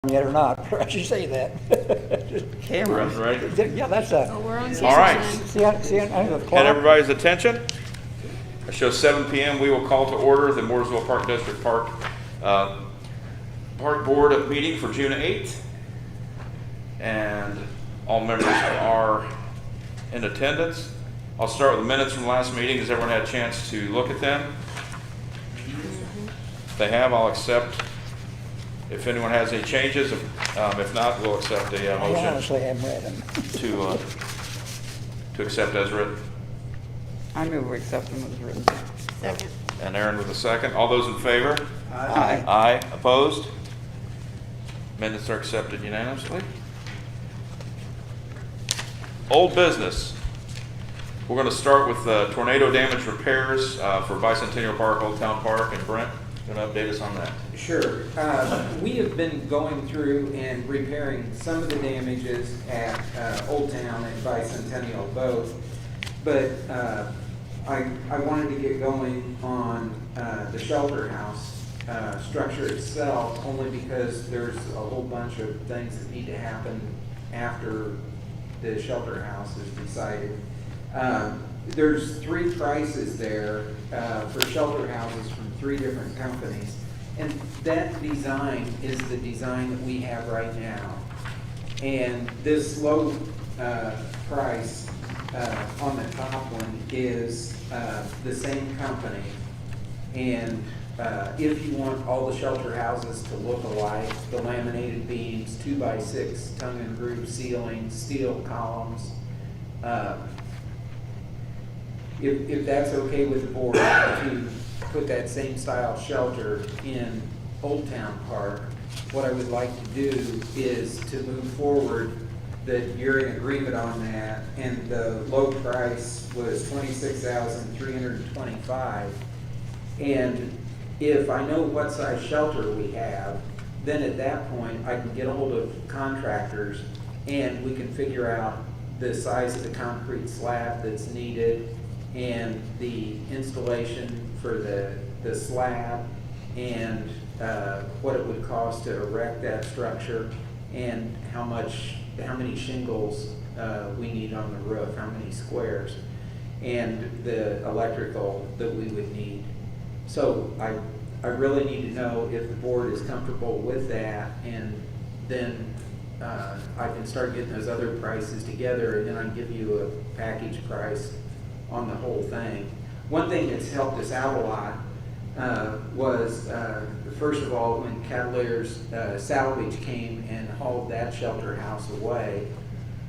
yet or not, I should say that. Cameras, right? Yeah, that's Oh, we're on All right. see, I think the Had clock. everybody's attention? I show 7 p.m. We will call to order the Mooresville Park District Park Board meeting for June 8th. And all members are in attendance. I'll start with the minutes from last meeting. Has everyone had a chance to look at them? If they have, I'll accept. If anyone has any changes, if not, we'll accept a I motion honestly haven't read them. to accept as written. I move we accept them as written. Second. And Aaron with a second. All those in favor? Aye. Aye. Opposed? Minutes are accepted unanimously. Old business. We're going to start with tornado damage repairs for Bicentennial Park, Old Town Park, and Brent, going to update us on that. Sure. We have been going through and repairing some of the damages at Old Town and Bicentennial both, but I wanted to get going on the shelter house structure itself, only because there's a whole bunch of things that need to happen after the shelter house is decided. There's 3 prices there for shelter houses from 3 different companies. And that design is the design that we have right now. And this low price on the top one is the same company. And if you want all the shelter houses to look alike, the laminated beams, 2x6 tongue and groove ceilings, steel columns, if that's okay with the board to put that same style shelter in Old Town Park, what I would like to do is to move forward that you're in agreement on that, and the low price was $26,325. And if I know what size shelter we have, then at that point I can get a hold of contractors and we can figure out the size of the concrete slab that's needed and the installation for the slab and what it would cost to erect that structure and how many shingles we need on the roof, how many squares, and the electrical that we would need. So I really need to know if the board is comfortable with that, and then I can start getting those other prices together, and then I can give you a package price on the whole thing. One thing that's helped us out a lot was, first of all, when Cavalier's Salvage came and hauled that shelter house away.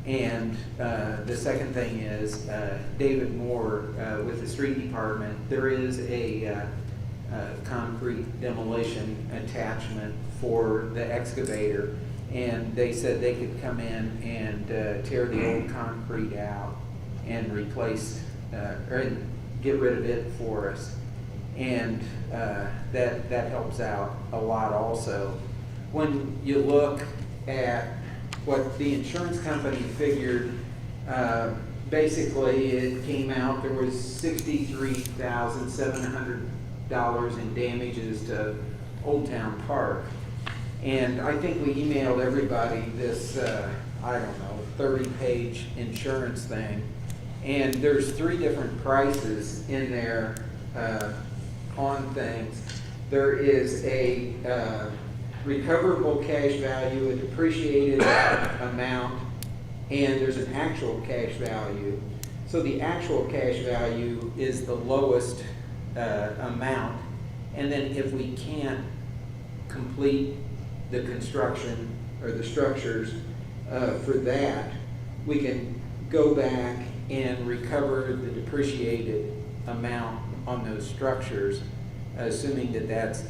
And the second thing is, David Moore with the street department, there is a concrete demolition attachment for the excavator. And they said they could come in and tear the old concrete out and replace, or get rid of it for us. And that helps out a lot also. When you look at what the insurance company figured, basically it came out there was $63,700 in damages to Old Town Park. And I think we emailed everybody this, 30-page insurance thing. And there's 3 different prices in there on things. There is a recoverable cash value, a depreciated amount, and there's an actual cash value. So the actual cash value is the lowest amount. And then if we can't complete the construction or the structures for that, we can go back and recover the depreciated amount on those structures, assuming that that's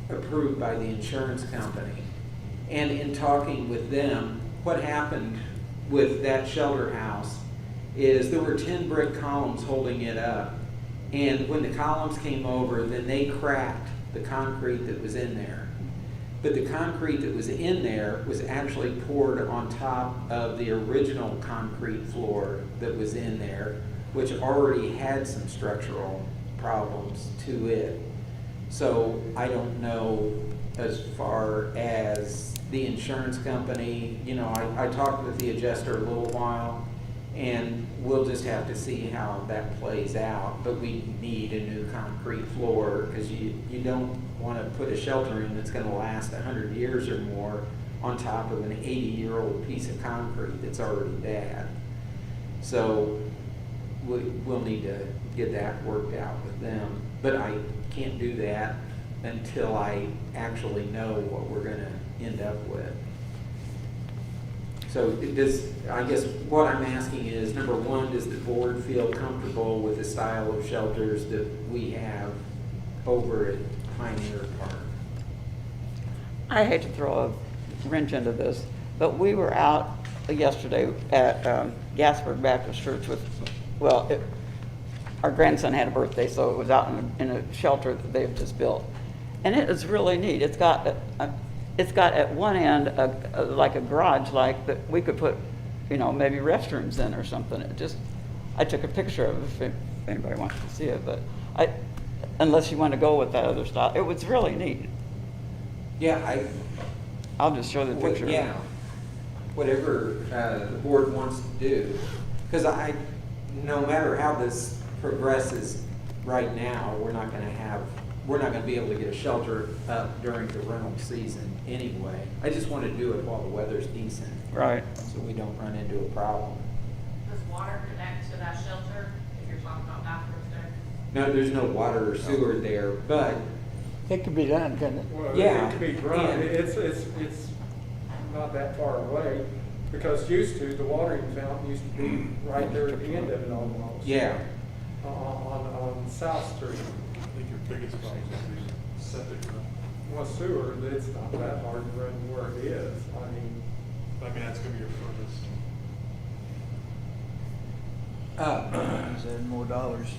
approved by the insurance company. And in talking with them, what happened with that shelter house is there were 10 brick columns holding it up. And when the columns came over, then they cracked the concrete that was in there. But the concrete that was in there was actually poured on top of the original concrete floor that was in there, which already had some structural problems to it. So I don't know as far as the insurance company, you know, I talked with the adjuster a little while, and we'll just have to see how that plays out. But we need a new concrete floor, because you don't want to put a shelter in that's gonna last 100 years or more on top of an 80-year-old piece of concrete that's already bad. So we'll need to get that worked out with them. But I can't do that until I actually know what we're gonna end up with. So I guess what I'm asking is, number one, does the board feel comfortable with the style of shelters that we have over at Pioneer Park? I hate to throw a wrench into this, but we were out yesterday at Gasburg Baptist Church with, our grandson had a birthday, so it was out in a shelter that they've just built. And it is really neat. It's got at one end like a garage, like that we could put, you know, maybe restrooms in or something. I took a picture of it if anybody wants to see it, but unless you want to go with that other style, it was really neat. Yeah, I'll just show the picture. Yeah, whatever the board wants to do. Because no matter how this progresses right now, we're not gonna be able to get a shelter up during the rental season anyway. I just want to do it while the weather's decent. Right. So we don't run into a problem. Does water connect to that shelter, if you're talking about bathrooms there? No, there's no water or sewer there, but It could be done, couldn't it? Well, Yeah, it could be run, and- it's not that far away, because used to, the watering fountain used to be right there at the end of it almost. yeah. On South Street. I think your biggest problem is the septic. Well, sewer, it's not that hard to run where it is, I mean, I mean, that's gonna be your furthest. Said more dollars.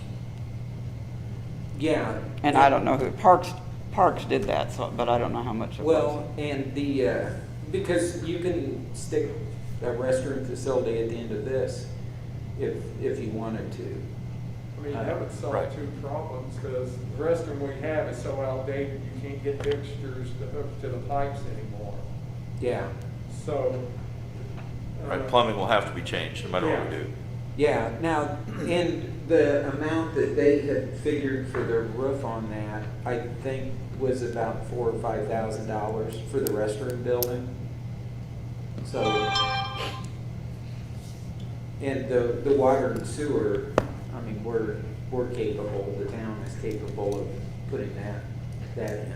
Yeah. And I don't know who, Parks did that, so, but I don't know how much it was. Well, and because you can stick a restroom facility at the end of this if you wanted to. I mean, that would solve Right. two problems, because the restroom we have is so outdated, you can't get fixtures to hook to the pipes anymore. Yeah. So. Right, plumbing will have to be changed no matter what we Yeah. do. Yeah, now, and the amount that they had figured for their roof on that, I think was about $4,000 or $5,000 for the restroom building. So, and the water and sewer, I mean, we're capable, the town is capable of putting that in.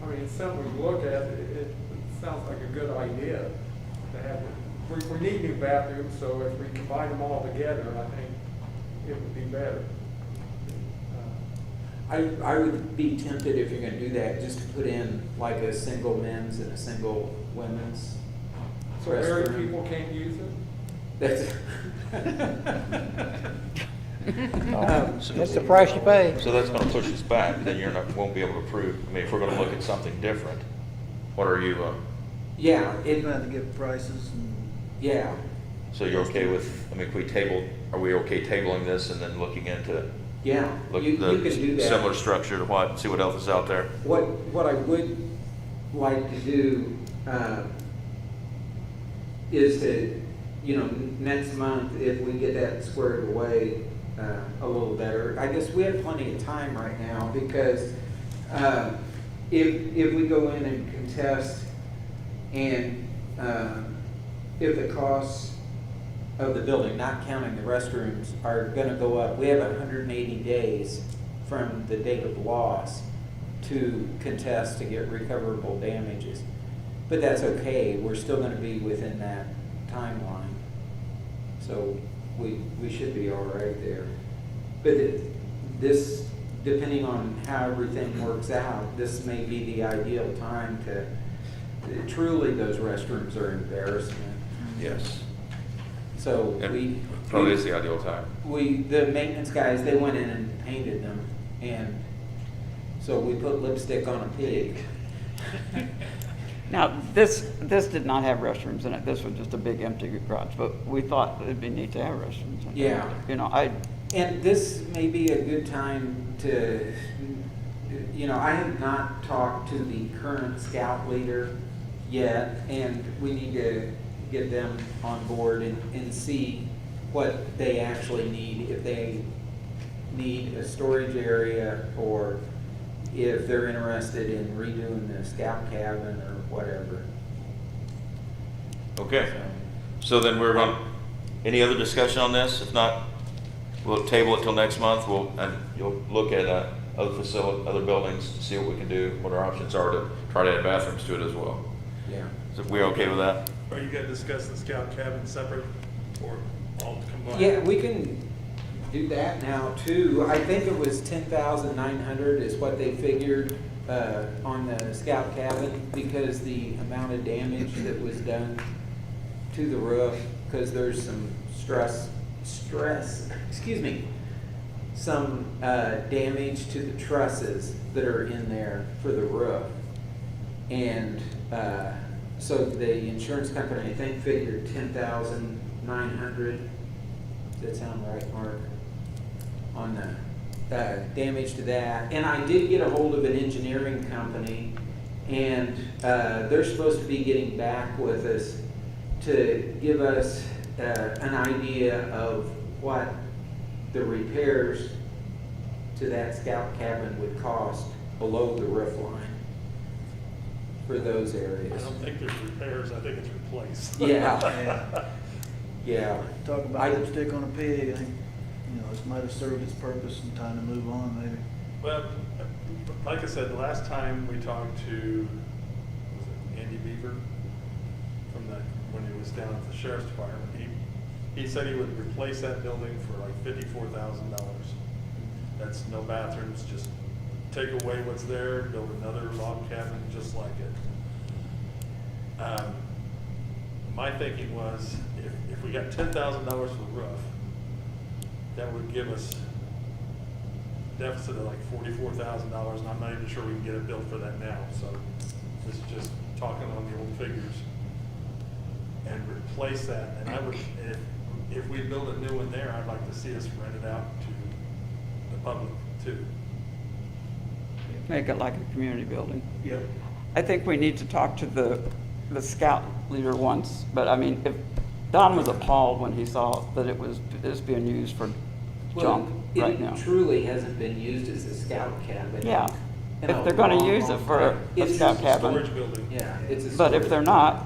I mean, it's something we look at, it sounds like a good idea to have, we need new bathrooms, so if we combine them all together, I think it would be better. I would be tempted, if you're gonna do that, just to put in like a single men's and a single women's So married restroom. people can't use it? That's. That's the price you pay. So that's gonna push us back, then won't be able to approve. I mean, if we're gonna look at something different, what are you, Yeah, You're gonna have to give prices and. yeah, so you're okay with, I mean, are we okay tabling this and then looking into, yeah, look you at can do the that. similar structure to what, see what else is out there? What I would like to do, is to, next month, if we get that squared away, a little better. I guess we have plenty of time right now, because, if we go in and contest, and, if the costs of the building, not counting the restrooms, are gonna go up, we have 180 days from the date of loss to contest to get recoverable damages. But that's okay, we're still gonna be within that timeline. So we should be all right there. But this, depending on how everything works out, this may be the ideal time to, truly, those restrooms are embarrassment. Yes. So It probably is the ideal time. the maintenance guys, they went in and painted them, and so we put lipstick on a pig. Now, this did not have restrooms in it. This was just a big empty garage, but we thought it'd be neat to have restrooms in it. Yeah. You know, And this may be a good time to you know, I have not talked to the current scout leader yet, and we need to get them on board and see what they actually need, if they need a storage area, or if they're interested in redoing the scout cabin or whatever. Okay, so then we're going, any other discussion on this? If not, we'll table it till next month. And you'll look at other buildings to see what we can do, what our options are to try to add bathrooms to it as well. Yeah. So we okay with that? Are you gonna discuss the scout cabin separate or all combined? Yeah, we can do that now too. I think it was 10,900 is what they figured on the scout cabin, because the amount of damage that was done to the roof, because there's some some damage to the trusses that are in there for the roof. And so the insurance company, I think, figured 10,900. Does that sound right, Mark? On the damage to that. And I did get a hold of an engineering company, and they're supposed to be getting back with us to give us an idea of what the repairs to that scout cabin would cost below the roof line for those I areas. don't think there's repairs, I think it's replaced. Yeah. Yeah. Talk about I- lipstick on a pig, I think, you know, this might have served its purpose and time to move on, maybe. Well, like I said, the last time we talked to, was it Andy Beaver? When he was down at the sheriff's department, he said he would replace that building for like $54,000. That's no bathrooms, just take away what's there, build another log cabin just like it. My thinking was, if we got $10,000 for the roof, that would give us a deficit of like $44,000, and I'm not even sure we can get it built for that now, so this is just talking on the old figures. And replace that, and I would, if we build a new one there, I'd like to see us rent it out to the public too. Make it like a community building. Yep. I think we need to talk to the scout leader once, but I mean, if, Don was appalled when he saw that it was being used for junk right now. It truly hasn't been used as a scout cabin. Yeah, in if a they're gonna long, use it long for time. a It's scout just It's a cabin. storage building. Yeah, it's a. But if storage they're building. not,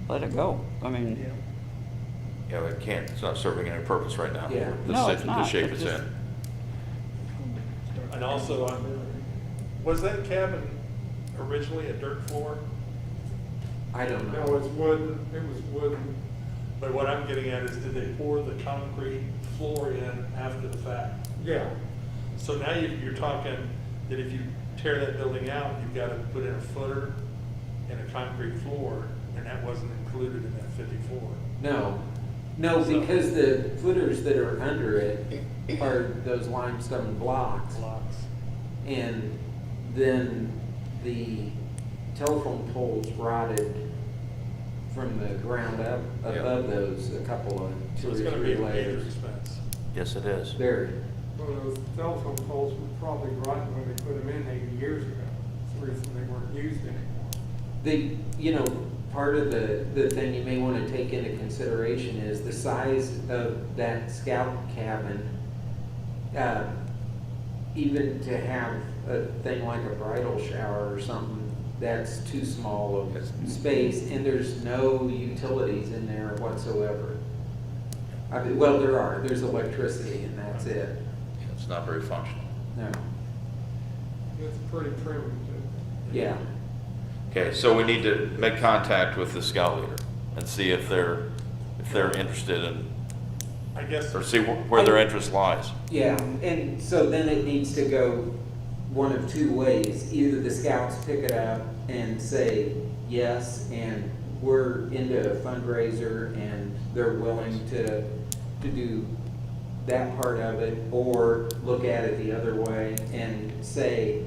let it go. I mean, Yeah. Yeah, it can't, it's not serving any purpose right now. Yeah. No, it's The not. shape It's it's just- in. And also, was that cabin originally a dirt floor? I don't know. No, it's wood, it was wooden. But what I'm getting at is, did they pour the concrete floor in after the fact? Yeah, So now you're talking that if you tear that building out, you've got to put in a footer and a concrete floor, and that wasn't included in that 54. No, because the footers that are under it are those limestone blocks. Blocks. And then the telephone poles rotted from the ground up above those, a couple of So two it's or going to be three a major layers. expense. Yes, it is. Very. well, those telephone poles were probably rotten when they put them in 80 years ago. That's the reason they weren't used anymore. Part of the thing you may want to take into consideration is the size of that scout cabin. Even to have a thing like a bridal shower or something, that's too small of space, and there's no utilities in there whatsoever. I mean, well, there's electricity, and that's it. It's not very functional. No, It's pretty primitive. yeah. Okay, so we need to make contact with the scout leader and see if they're interested in, I guess, or see where their interest lies. Yeah, and so then it needs to go one of two ways. Either the scouts pick it up and say, yes, and we're into a fundraiser and they're willing to do that part of it, or look at it the other way and say,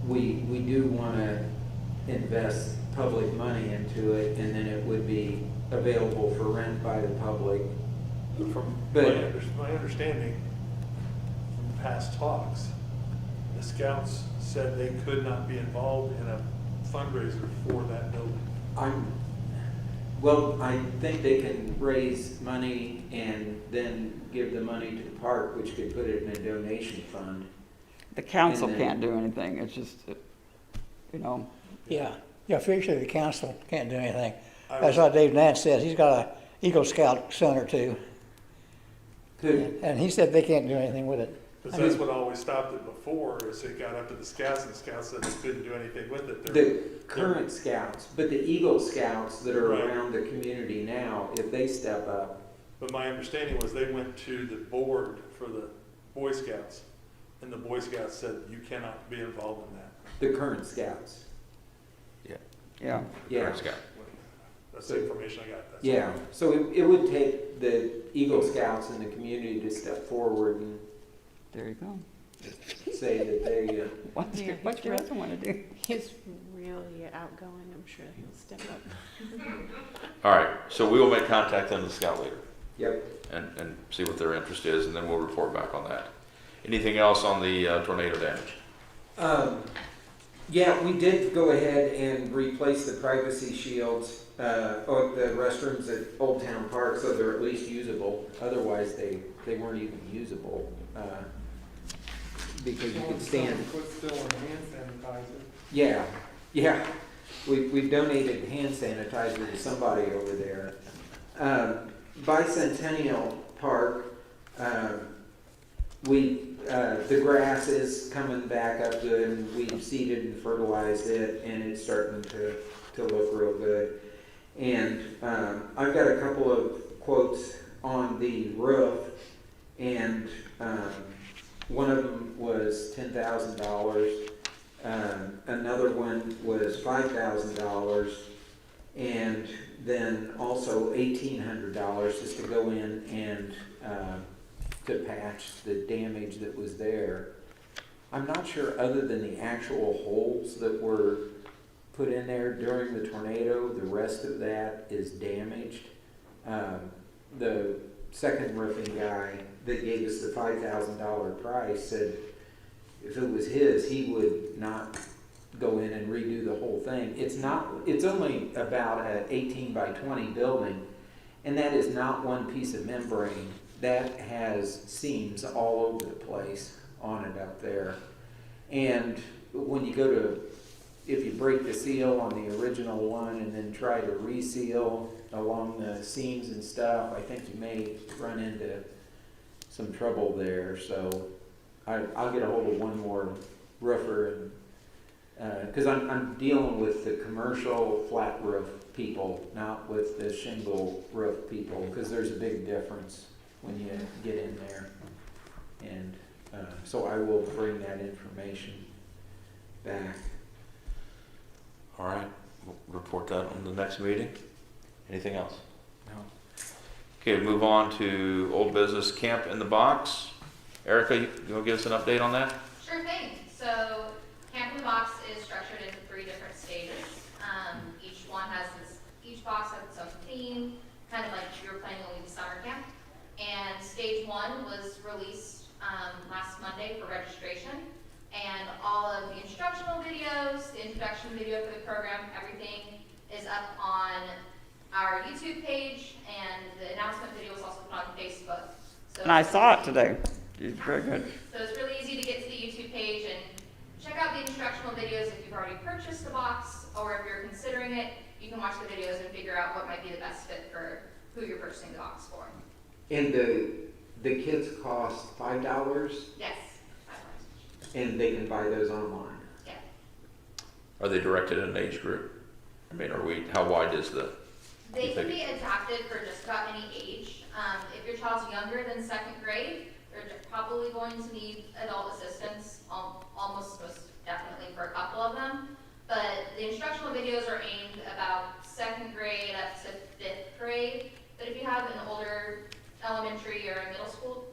we do want to invest public money into it, and then it would be available for rent by the public. from But- my understanding from past talks, the scouts said they could not be involved in a fundraiser for that building. Well, I think they can raise money and then give the money to the park, which could put it in a donation fund. The council And then- can't do anything, it's just, you know, Yeah, yeah, officially the council can't do anything. I That's was- what Dave Nance says, he's got a Eagle Scout son or two, Could, and he said they can't do anything with it. Because that's what always stopped it before, is it got up to the scouts, and the scouts said they couldn't do anything with it. the current scouts, but the Eagle Scouts that are Right. around the community now, if they step up, But my understanding was they went to the board for the Boy Scouts, and the Boy Scouts said, you cannot be involved in that. the current scouts. Yeah. yeah. Yeah. Current scout. That's the information I got. That's Yeah, so it would take the Eagle Scouts in the community to step forward and There you go. say that they, What's Yeah, what's he's your real- husband want to do? He's really outgoing, I'm sure he'll step up. All right, so we will make contact then with the scout leader yep. and see what their interest is, and then we'll report back on that. Anything else on the tornado damage? Yeah, we did go ahead and replace the privacy shields, of the restrooms at Old Town Park, so they're at least usable. Otherwise, they weren't even usable, because you could stand. Put still in hand sanitizer. Yeah, yeah. We've donated hand sanitizer to somebody over there. Bicentennial Park, the grass is coming back up good, and we've seeded and fertilized it, and it's starting to look real good. And I've got a couple of quotes on the roof, and one of them was $10,000. Another one was $5,000, and then also $1,800 just to go in and to patch the damage that was there. I'm not sure, other than the actual holes that were put in there during the tornado, the rest of that is damaged. The second roofing guy that gave us the $5,000 price said if it was his, he would not go in and redo the whole thing. It's only about an 18 by 20 building, and that is not one piece of membrane. That has seams all over the place on it up there. And when you go to, if you break the seal on the original one and then try to reseal along the seams and stuff, I think you may run into some trouble there. So I'll get a hold of one more roofer, and because I'm dealing with the commercial flat roof people, not with the shingle roof people, because there's a big difference when you get in there. And so I will bring that information back. All right, we'll report that on the next meeting. Anything else? No. Okay, move on to old business, Camp in the Box. Erica, you want to give us an update on that? Sure thing. So Camp in the Box is structured into 3 different stages. Each box has its own theme, kind of like you were planning on the summer camp. And stage 1 was released last Monday for registration. And all of the instructional videos, the introduction video for the program, everything is up on our YouTube page, and the announcement video is also put on Facebook. So And I saw it today. It's very good. So it's really easy to get to the YouTube page and check out the instructional videos if you've already purchased the box, or if you're considering it, you can watch the videos and figure out what might be the best fit for who you're purchasing the box for. And the kits cost $5, Yes. and they can buy those online. Yeah. Are they directed at an age group? I mean, how wide is the? They can be adapted for just about any age. If your child's younger than 2nd grade, they're probably going to need adult assistance, almost most definitely for a couple of them. But the instructional videos are aimed about 2nd grade up to 5th grade. But if you have an older elementary or a middle school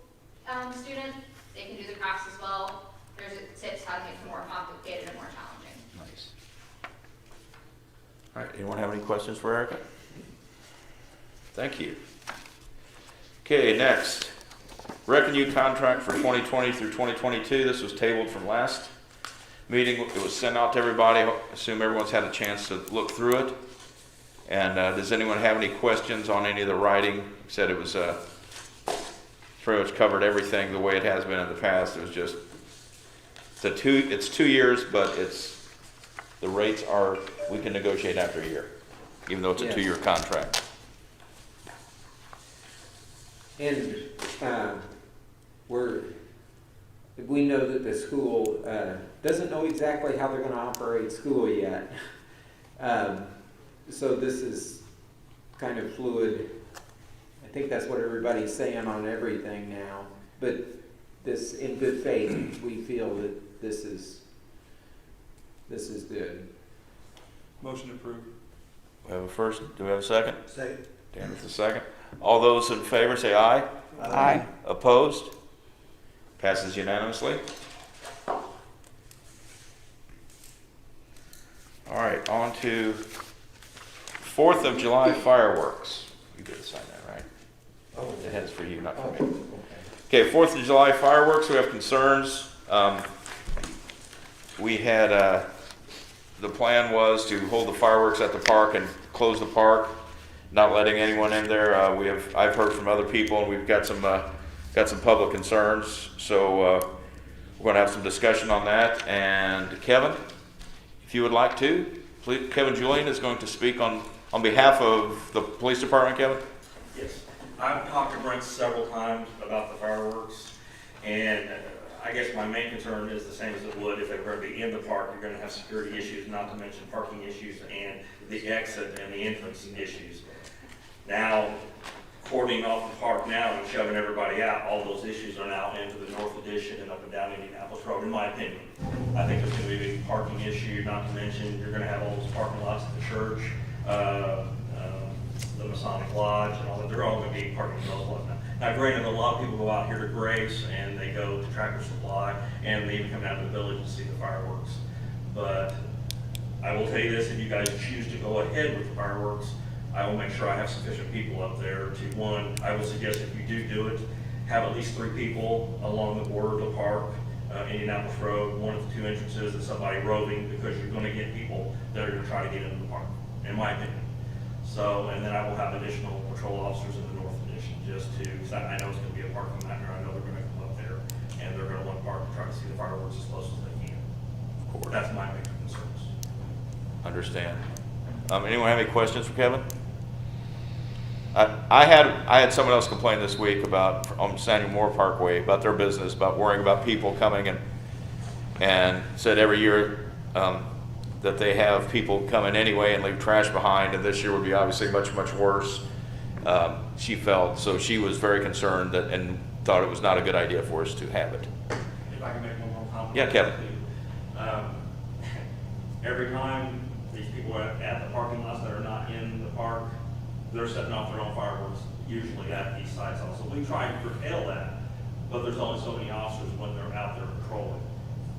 student, they can do the crafts as well. There's tips how to make it more complicated and more challenging. Nice. All right, anyone have any questions for Erica? Thank you. Okay, next. Revenue contract for 2020 through 2022. This was tabled from last meeting. It was sent out to everybody. I assume everyone's had a chance to look through it. And does anyone have any questions on any of the writing? Said it was pretty much covered everything the way it has been in the past. It was just it's 2 years, but the rates are, we can negotiate after a year, even though it's a Yes. 2-year contract. And we know that the school doesn't know exactly how they're going to operate school yet. So this is kind of fluid. I think that's what everybody's saying on everything now. But this, in good faith, we feel that this is good. Motion approved. We have a first. Do we have a second? Second. Dan with the second. All those in favor say aye. Aye. Opposed? Passes unanimously. All right, on to 4th of July fireworks. You get to sign that, right? Oh, the head's for you, not for me. Okay, 4th of July fireworks, we have concerns. We had, the plan was to hold the fireworks at the park and close the park, not letting anyone in there. I've heard from other people, and we've got some public concerns. So we're going to have some discussion on that. And Kevin, if you would like to, please, Kevin Julian is going to speak on behalf of the police department. Kevin? Yes, I've talked to Brent several times about the fireworks, and I guess my main concern is the same as it would if they were going to be in the park. You're going to have security issues, not to mention parking issues and the exit and the entrance issues. Now, cordoning off the park now and shoving everybody out, all those issues are now into the North Addition and up and down Indianapolis Road, in my opinion. I think there's going to be a big parking issue, not to mention you're going to have all those parking lots at the church, the Masonic Lodge, and all that. They're all going to be parking in those lots now. Now, granted, a lot of people go out here to Grace, and they go to Tractor Supply, and they even come down to the village to see the fireworks. But I will tell you this, if you guys choose to go ahead with the fireworks, I will make sure I have sufficient people up there to, one, I would suggest if you do it, have at least 3 people along the border of the park, Indianapolis Road, one of the 2 entrances, and somebody roving, because you're going to get people that are going to try to get into the park, in my opinion. So, and then I will have additional patrol officers in the North Addition just to, because I know it's going to be a parking nightmare. I know they're going to come up there and they're going to want to park and try to see the fireworks as close as they can. That's my major concerns. Understand. Anyone have any questions for Kevin? I had someone else complain this week about on Samuel Moore Parkway about their business, about worrying about people coming and said every year that they have people come in anyway and leave trash behind, and this year would be obviously much, much worse. She felt, so she was very concerned that and thought it was not a good idea for us to have it. If I can make one more comment. Yeah, Kevin. Every time these people are at the parking lots that are not in the park, they're setting off their own fireworks, usually at these sites also. We try and curtail that, but there's only so many officers when they're out there patrolling.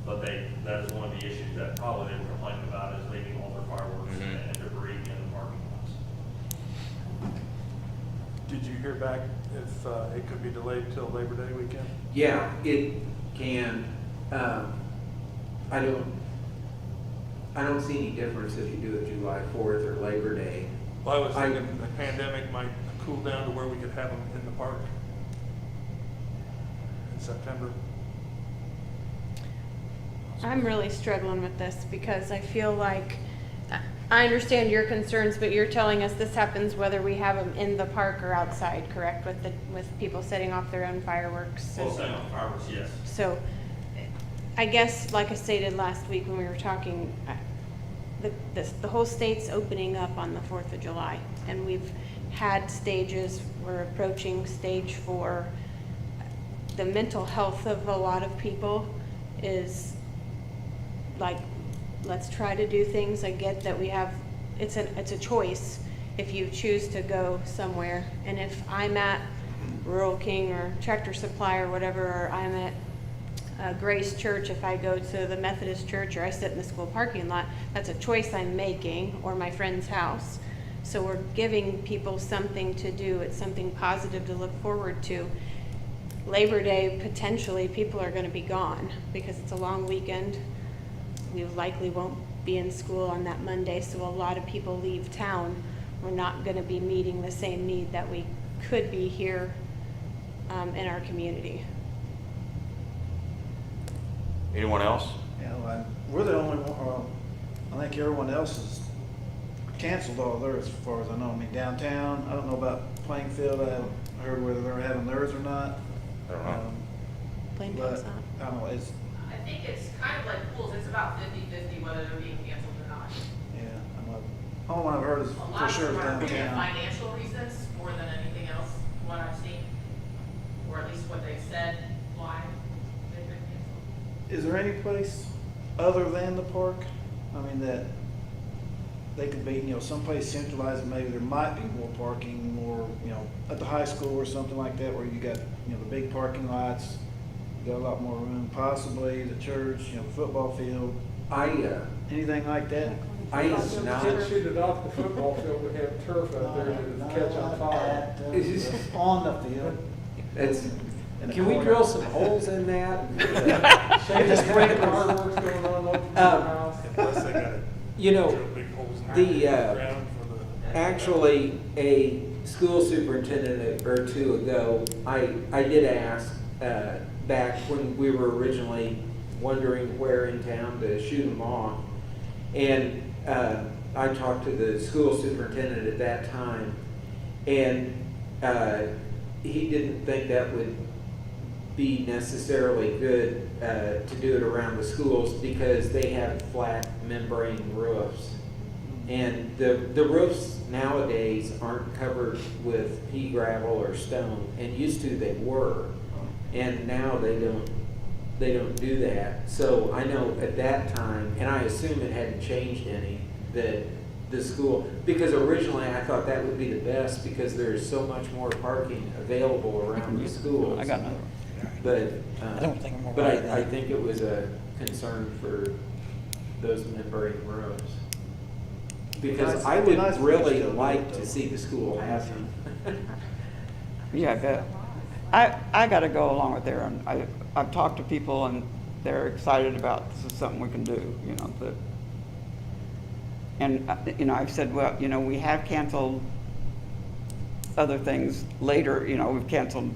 But that is one of the issues that probably they were complaining about, is leaving all their fireworks and debris in the parking lots. Did you hear back if it could be delayed till Labor Day weekend? Yeah, it can. I don't see any difference if you do it July 4th or Labor Day. Well, I was thinking the pandemic might cool down to where we could have them in the park in September. I'm really struggling with this because I feel like, I understand your concerns, but you're telling us this happens whether we have them in the park or outside, correct? With people setting off their own fireworks? Well, setting off fireworks, yes. So, I guess, like I stated last week when we were talking, the whole state's opening up on the 4th of July, and we've had stages. We're approaching stage 4. The mental health of a lot of people is like, let's try to do things. I get that we have, it's a choice if you choose to go somewhere. And if I'm at Rural King or Tractor Supply or whatever, or I'm at Grace Church, if I go to the Methodist church, or I sit in the school parking lot, that's a choice I'm making, or my friend's house. So we're giving people something to do. It's something positive to look forward to. Labor Day, potentially, people are gonna be gone because it's a long weekend. We likely won't be in school on that Monday, so a lot of people leave town. We're not gonna be meeting the same need that we could be here in our community. Anyone else? You know, we're the only one, I think everyone else has canceled all theirs as far as I know. I mean, downtown, I don't know about Plainfield, I haven't heard whether they're having theirs or not. I don't know. Plainfield's But, not. I don't know, it's, I think it's kind of like pools, it's about 50-50 whether they're being canceled or not. yeah, only one I've heard is A for lot of sure them is are for downtown. financial reasons more than anything else, what I've seen, or at least what they've said, why they've been canceled. Is there any place other than the park? I mean, that they could be, you know, someplace centralized, maybe there might be more parking, more, you know, at the high school or something like that, where you got, you know, the big parking lots, you got a lot more room, possibly the church, you know, the football field, anything like that? I used to not. Should shoot it off the football field, we have turf out there that'll catch on fire. On the field. It's, In the can we corner. drill some holes in that? Shane, just fireworks going on up in the house. Unless they got it. You know, Drill big holes in the, ground for the. actually, a school superintendent or two ago, I did ask, back when we were originally wondering where in town to shoot them off. And, I talked to the school superintendent at that time, and, he didn't think that would be necessarily good, to do it around the schools because they have flat membrane roofs. And the roofs nowadays aren't covered with pea gravel or stone, and used to they were. And now they don't do that. So I know at that time, and I assume it hadn't changed any, that the school, because originally I thought that would be the best because there's so much more parking available around the schools. I got another. But, I don't think I'm gonna but buy I that. think it was a concern for those membrane roofs. Because Nice- I it'd be would nice if we really still do like it, to though. see the school have them. Yeah, I bet. I gotta go along with Aaron. I've talked to people and they're excited about this is something we can do, you know, that. And, you know, I've said, well, you know, we have canceled other things later, you know, we've canceled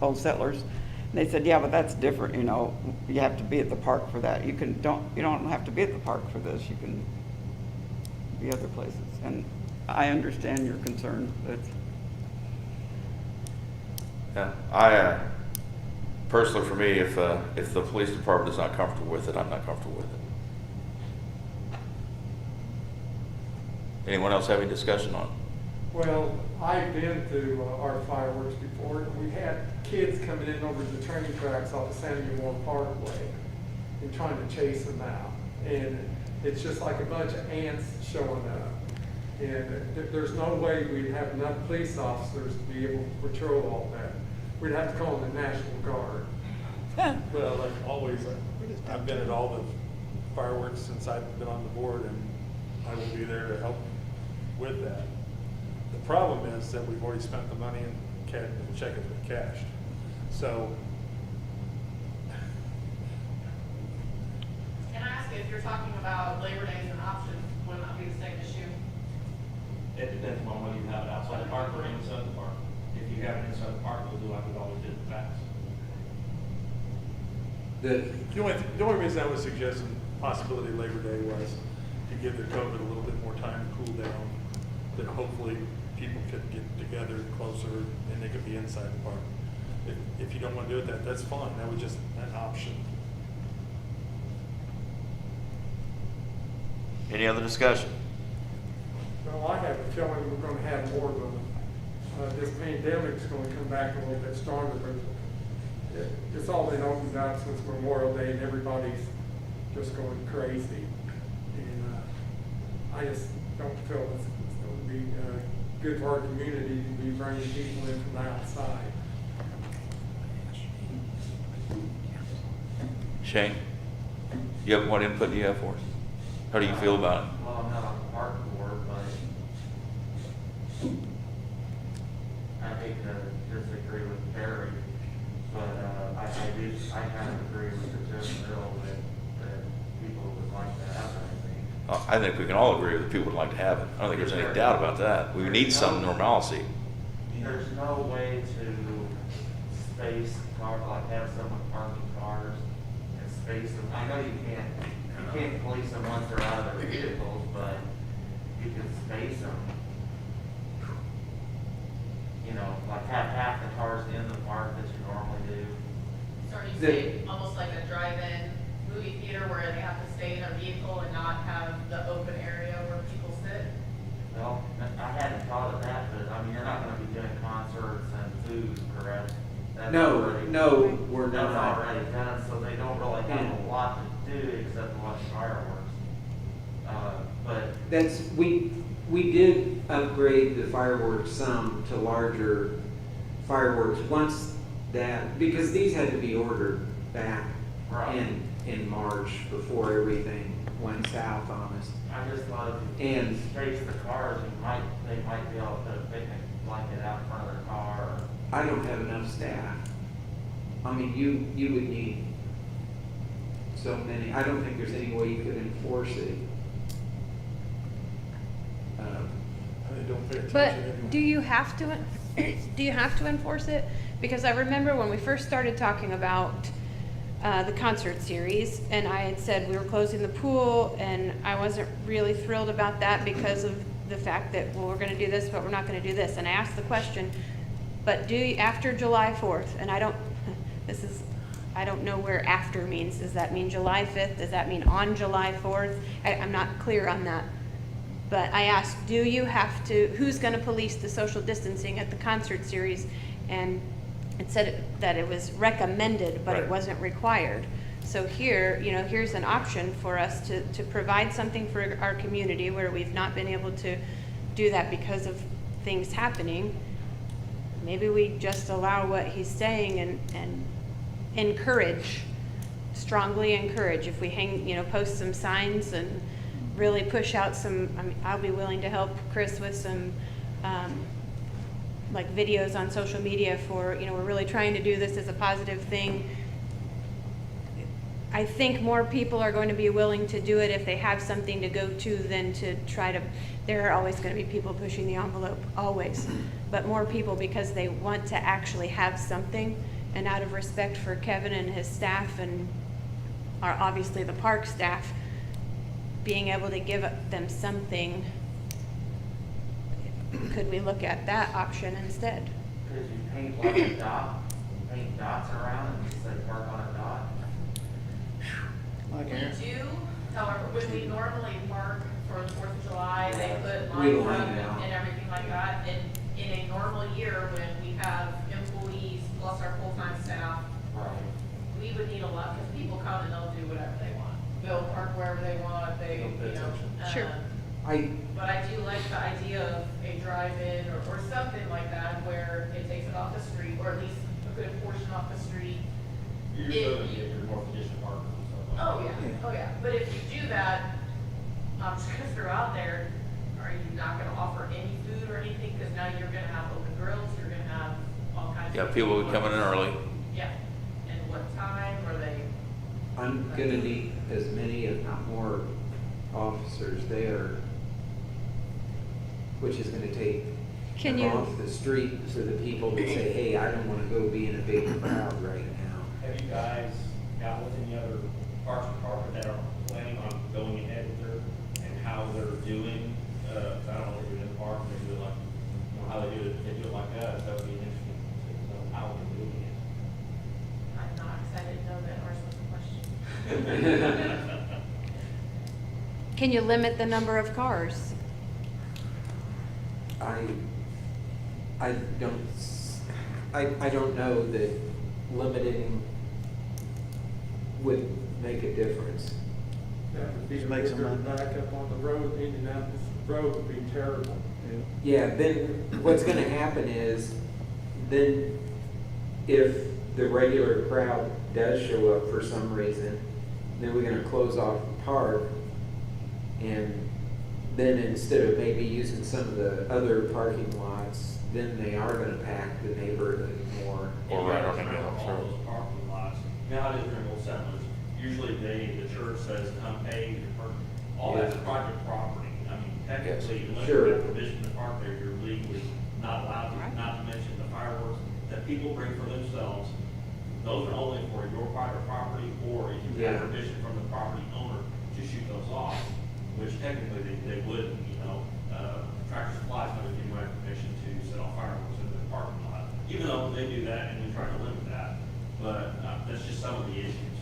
Old Settlers. And they said, yeah, but that's different, you know, you have to be at the park for that. You don't have to be at the park for this, you can be other places. And I understand your concern, but Yeah, I, personally for me, if the police department is not comfortable with it, I'm not comfortable with it. Anyone else have any discussion on it? Well, I've been to our fireworks before, and we had kids coming in over the training tracks off of Samuel Moore Parkway and trying to chase them out. And it's just like a bunch of ants showing up. And there's no way we'd have enough police officers to be able to patrol all that. We'd have to call in the National Guard. Well, like always, I've been at all the fireworks since I've been on the board, and I will be there to help with that. The problem is that we've already spent the money and the check has been cashed. So, Can I ask if you're talking about Labor Day as an option, would not be the same issue? It depends on whether you have it outside the park or inside the park. If you have it inside the park, we'll do like we always did in the past. the only reason I was suggesting possibility of Labor Day was to give the COVID a little bit more time to cool down, that hopefully people could get together closer and they could be inside the park. If you don't want to do it, that's fine. That was just an option. Any other discussion? Well, I have a feeling we're gonna have more of them. This pandemic's gonna come back a little bit stronger, but it's all been opened up since Memorial Day and everybody's just going crazy. And, I just don't feel it's gonna be, good for our community to be bringing people in from the outside. Shane, you have what input do you have for us? How do you feel about it? Well, I'm not on the park board, but I hate to disagree with Barry. I kind of agree with the general that people would like to have it, I think. I think we can all agree that people would like to have it. I don't think there's any doubt about that. We need some normalcy. There's no way to space cars, like have someone parking cars and space them. I know you can't police them once they're out of their vehicles, but you can space them. You know, like have half the cars in the park that you normally do. So are you saying almost like a drive-in movie theater where they have to stay in a vehicle and not have the open area where people sit? Well, I hadn't thought of that, but I mean, you're not gonna be doing concerts and food, correct? That's No, already- no, we're That's not. already done, so they don't really have a lot to do except watch fireworks. But We did upgrade the fireworks some to larger fireworks once that, because these had to be ordered back Right. in March before everything went south on us. I just thought if you And- space the cars, they might be able to put a picnic blanket out in front of their car. Or, I don't have enough staff. I mean, you would need so many, I don't think there's any way you could enforce it. They don't pay attention But anyway. do you have to enforce it? Because I remember when we first started talking about the concert series, and I had said we were closing the pool, and I wasn't really thrilled about that because of the fact that, well, we're gonna do this, but we're not gonna do this. And I asked the question, but after July 4th, and I don't know where after means. Does that mean July 5th? Does that mean on July 4th? I'm not clear on that. But I asked, who's gonna police the social distancing at the concert series? And it said that it was recommended, but it Right. wasn't required. So here, here's an option for us to provide something for our community where we've not been able to do that because of things happening. Maybe we just allow what he's saying and strongly encourage. If we post some signs and really push out I'll be willing to help Chris with some, like videos on social media for, we're really trying to do this as a positive thing. I think more people are going to be willing to do it if they have something to go to than to try to, there are always going to be people pushing the envelope, always. But more people because they want to actually have something, and out of respect for Kevin and his staff and obviously the park staff, being able to give them something, could we look at that option instead? could you paint like a dot, paint dots around and just say park on a dot? Like We Aaron. do, however, when we normally park for the 4th of July, they put We lines line up it out. and everything like that. And in a normal year, when we have employees plus our full-time staff, Right. we would need a lot, because people come and they'll do whatever they want. They'll park wherever they want, They'll pay attention. Sure. But I do like the idea of a drive-in or something like that where it takes it off the street, or at least a good portion off the street. You're If- gonna get your more conditioned parking and stuff like Oh, yeah, oh, yeah. But if you do that, I'm just gonna throw out there, are you not gonna offer any food or anything? Because now you're gonna have open grills, you're gonna have all kinds of. Yeah, people coming in early. Yeah, and what time are they? I'm gonna need as many, if not more, officers there, which is gonna take Can them you- off the street for the people that say, hey, I don't wanna go be in a big crowd right now. Have you guys got with any other parks department that are planning on going ahead with their, and how they're doing? I don't know if they're in the park, they do it like, how they do it, if they do it like us, that would be interesting to know how they're doing it. I'm not excited to know that ours was a question. Can you limit the number of cars? I don't know that limiting would make a difference. That would be a Just make some bigger money. backup on the road. Indianapolis Road would be terrible. Yeah, then what's gonna happen is, then if the regular crowd does show up for some reason, then we're gonna close off the park. And then instead of maybe using some of the other parking lots, then they are gonna pack the neighborhood more. Or right on the All middle, sure. those parking lots You know how it is during old settlers, usually the church says, come pay your park. All that's private property. I mean, technically, unless you Sure. have permission to park there, you're legally not allowed to, not to mention the fireworks that people bring for themselves. Those are only for your private property, or if you have Yeah. permission from the property owner to shoot those off, which technically they wouldn't, you know. Tractor Supply's going to give you my permission to set off fireworks in the parking lot, even though they do that and we try to limit that. But that's just some of the issues.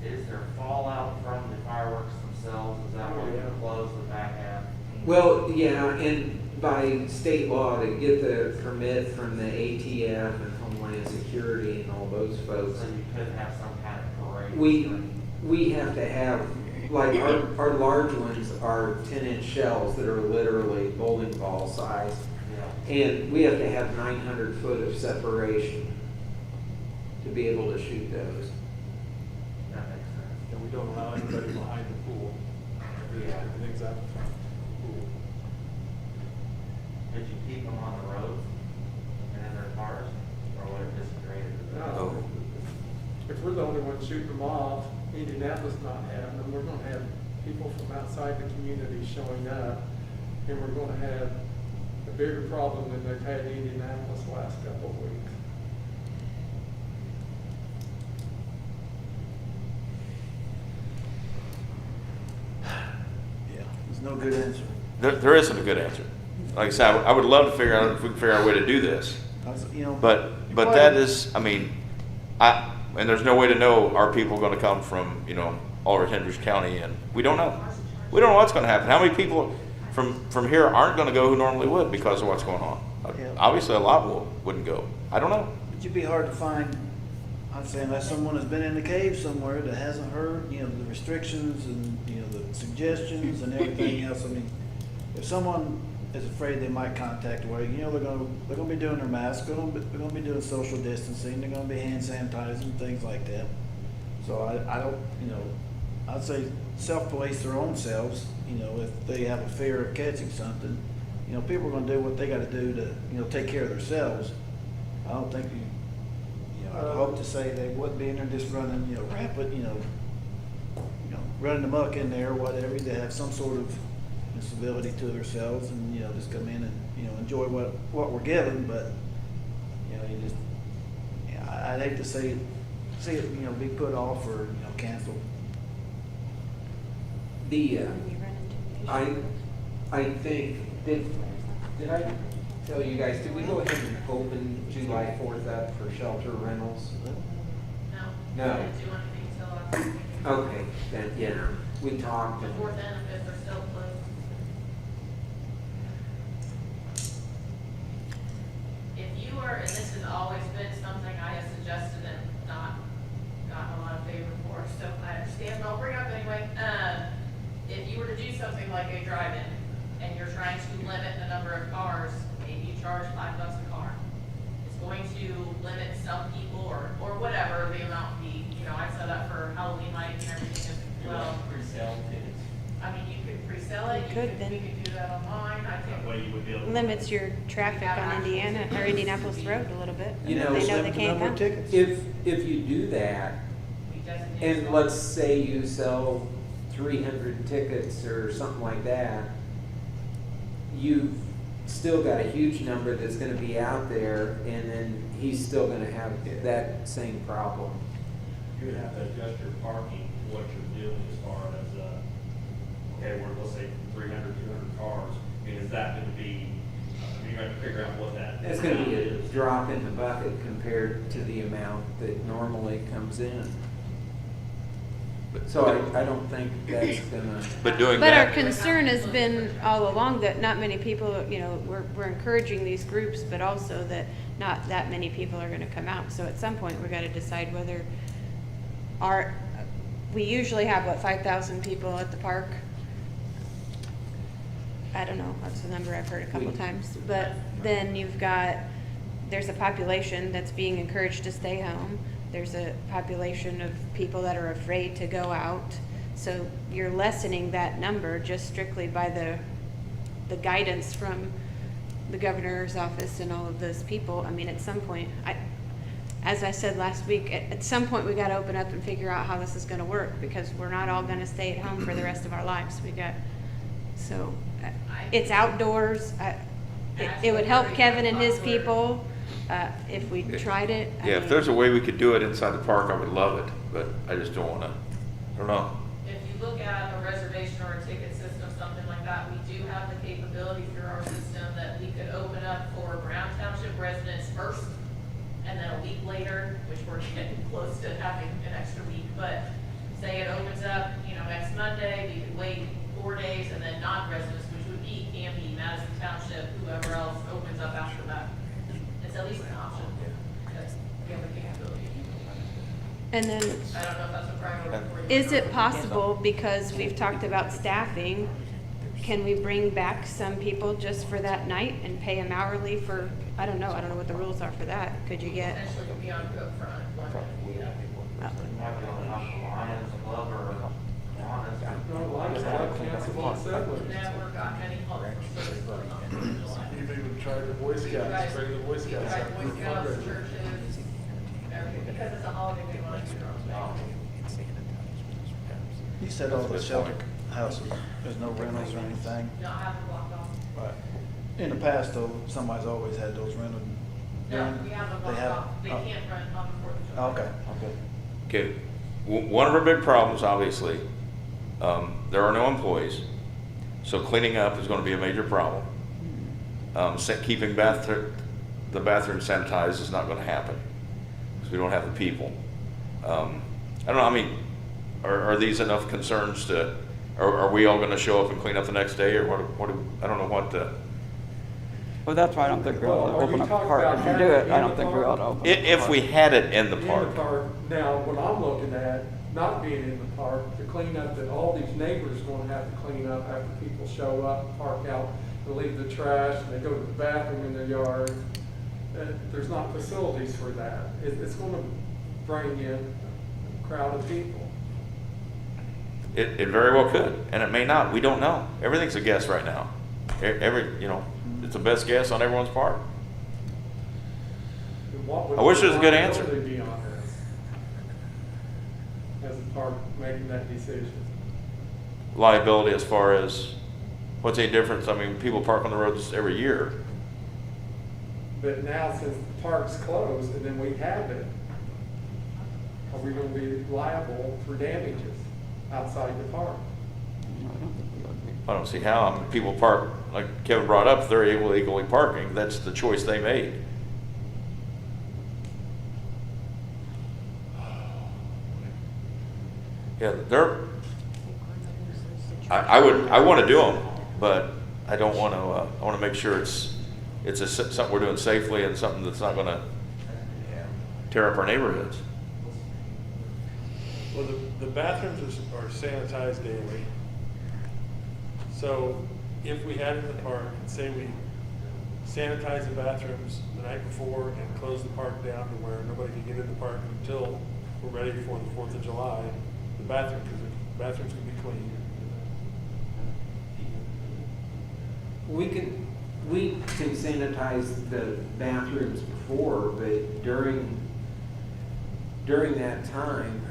Is there fallout from the fireworks themselves? Is that why you close the back half? Well, yeah, and by state law, to get the permit from the ATF and Homeland Security and all those folks, So you could have some kind of parade. we have to have, like, our large ones are 10-inch shells that are literally bowling ball size. Yeah. And we have to have 900 foot of separation to be able to shoot those. That makes sense. And we don't allow anybody behind the pool. Everything's out the front of the pool. Did you keep them on the roads and in their cars, or would it just created? No. If we're the only ones shooting them off, Indianapolis not having them, we're gonna have people from outside the community showing up, and we're gonna have a bigger problem than they've had in Indianapolis the last couple of weeks. Yeah, there's no good answer. There isn't a good answer. Like I said, I would love to figure out if we can figure out a way to do this. You know, But that is, I mean, and there's no way to know, are people gonna come from, you know, all over Hendricks County, and we don't know. We don't know what's gonna happen. How many people from here aren't gonna go who normally would because of what's going on? Yeah. Obviously, a lot wouldn't go. I don't know. it'd be hard to find, I'd say, unless someone has been in the cave somewhere that hasn't heard, you know, the restrictions and, you know, the suggestions and everything else. I mean, if someone is afraid they might contact away, you know, they're gonna be doing their masks, they're gonna be doing social distancing, they're gonna be hand sanitizing, things like that. So I don't, you know, I'd say self-police their own selves, you know, if they have a fear of catching something. You know, people are gonna do what they gotta do to, you know, take care of themselves. I don't think you know, I'd hope to say they wouldn't be in there just running, you know, rapid, you know, running amok in there or whatever. They have some sort of civility to themselves and, you know, just come in and, you know, enjoy what we're given, but, you know, you just, yeah, I'd hate to see it, you know, be put off or, you know, canceled. I think, did I tell you guys, did we go ahead and open July 4th up for shelter rentals? No. No. We didn't do anything until last week. Okay, then, yeah, we talked. The fourth and the fifth are still closed. If you were, and this has always been something I have suggested and not gotten a lot of favor for, so I understand, but I'll bring it up anyway. If you were to do something like a drive-in, and you're trying to limit the number of cars, maybe you charge $5 a car. It's going to limit some people, or whatever the amount be. You know, I set up for Halloween night and everything as well. Pre-sale tickets. I mean, you could pre-sell it, You could then. we could do that online, I That think. way you would be able to. Limits your traffic on Indiana, or Indianapolis Road a little bit. You know, They know they limit the can't number of come. tickets. If you do that, We designate and spots. let's say you sell 300 tickets or something like that, you've still got a huge number that's gonna be out there, and then he's still gonna have that same problem. You would have to adjust your parking, to what you're doing as far as, okay, let's say 300, 200 cars. I mean, is that gonna be, you have to figure out what that. That's gonna be a is. drop in the bucket compared to the amount that normally comes in. So I don't think that's gonna. But doing But our that, concern has been all along that not many people, you know, we're encouraging these groups, but also that not that many people are gonna come out. So at some point, we gotta decide whether we usually have, what, 5,000 people at the park? I don't know, that's the number I've heard a couple times. But then there's a population that's being encouraged to stay home. There's a population of people that are afraid to go out. So you're lessening that number just strictly by the guidance from the governor's office and all of those people. I mean, at some point, as I said last week, at some point, we gotta open up and figure out how this is gonna work, because we're not all gonna stay at home for the rest of our lives. So, it's outdoors. It would help Kevin and his people, if we tried it. I Yeah, if mean, there's a way we could do it inside the park, I would love it, but I just don't wanna, I don't know. If you look at a reservation or a ticket system, something like that, we do have the capability through our system that we could open up for Brown Township residents first, and then a week later, which we're getting close to having an extra week, but say it opens up, next Monday, we could wait 4 days, and then non-residents, which would be Canby, Madison Township, whoever else opens up after that. It's at least an option. Because we have the capability. And then, I don't know if that's a priority for you. is it possible, because we've talked about staffing, can we bring back some people just for that night and pay them hourly for, I don't know what the rules are for that. Could you get? Potentially could be on go front. Might be on top of Lions Club or Lions. No, Lions Club canceled on Segway. Never got any help from service clubs on July. You've even tried the Boy Scouts, bring the Boy Scouts out for Boy Scouts, fundraisers. churches, everything, because it's a holiday, they want to do their own thing. You said all the shelter houses, there's no rentals or anything. Not have them blocked off. Right. In the past, though, somebody's always had those rented. No, we have them They blocked have- off. They oh. can't rent on the 4th of July. Okay, okay. Okay, one of our big problems, obviously, there are no employees, so cleaning up is gonna be a major problem. Keeping the bathroom sanitized is not gonna happen, because we don't have the people. I don't know, I mean, are these enough concerns to, are we all gonna show up and clean up the next day, or I don't know what the, Well, that's why I don't think we ought Well, to are you open up the talking park. about If you do having it, it I in don't the think we park? ought to open up the if we park. had it in the In park. Now, what I'm looking at, not being in the park, the cleanup that all these neighbors gonna have to clean up after people show up, park out, and leave the trash, and they go to the bathroom in their yard. There's not facilities for that. It's gonna bring in a crowd of people. It very well could, and it may not, we don't know. Everything's a guess right now. It's the best guess on everyone's part. And what would I wish there was a good the answer. liability be on this? As a park making that decision? Liability as far as, what's any difference? I mean, people park on the roads every year. But now, since the park's closed and then we have it, are we gonna be liable for damages outside the park? I don't see how. I mean, people park, like Kevin brought up, if they're illegally parking, that's the choice they made. Yeah, I want to do them, but I don't want to, I want to make sure it's something we're doing safely and something that's not going to tear up our neighborhoods. Well, the bathrooms are sanitized daily. So if we had it in the park, and say we sanitize the bathrooms the night before and close the park down to where nobody can get in the park until we're ready for the 4th of July, the bathrooms can be clean. We can sanitize the bathrooms before, but during that time,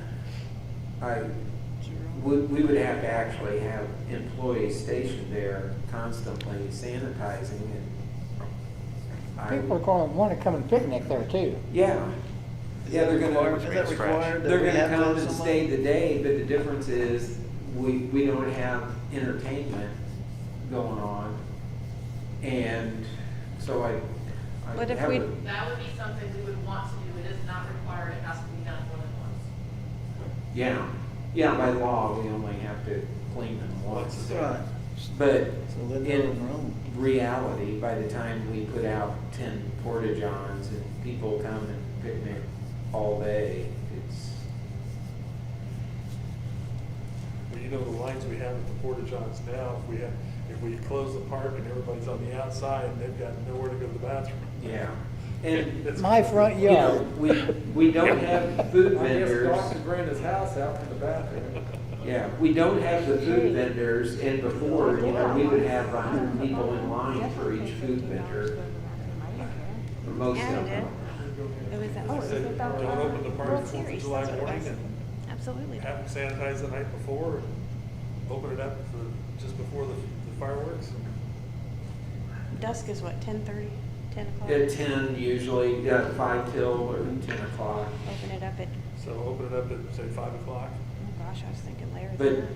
we would have to actually have employees stationed there constantly sanitizing and. People are going to want to come and picnic there too. Yeah. Yeah, they're Is that gonna, required? that they're we gonna have to come have and somebody? stay the day, but the difference is, we don't have entertainment going on. And so I What if have we- a- That would be something we would want to do. It is not required. It has to be done more than once. Yeah, by law, we only have to clean them once. Right. But So then they're in wrong. reality, by the time we put out 10 porta-johns and people come and picnic all day, it's, Well, you know, the lines we have at the porta-johns now, if we close the park and everybody's on the outside, they've got nowhere to go to the bathroom. yeah. And, It's- My front you know, yard, we don't have food I guess vendors. Dr. Brenda's house out in the bathroom. Yeah, we don't have the food vendors, and before, we would have 100 people in line for each food vendor. For most of them. It was at- oh, it was Said, at the, don't open the park World on 4th of Series, July that's what it morning was. and Absolutely. have them sanitize the night before and open it up just before the fireworks. Dusk is what, 10:30, 10 o'clock? At 10 usually, yeah, 5 till or 10 o'clock. Open it up at, So open it up at, say, 5 o'clock. oh gosh, I was thinking later But than that.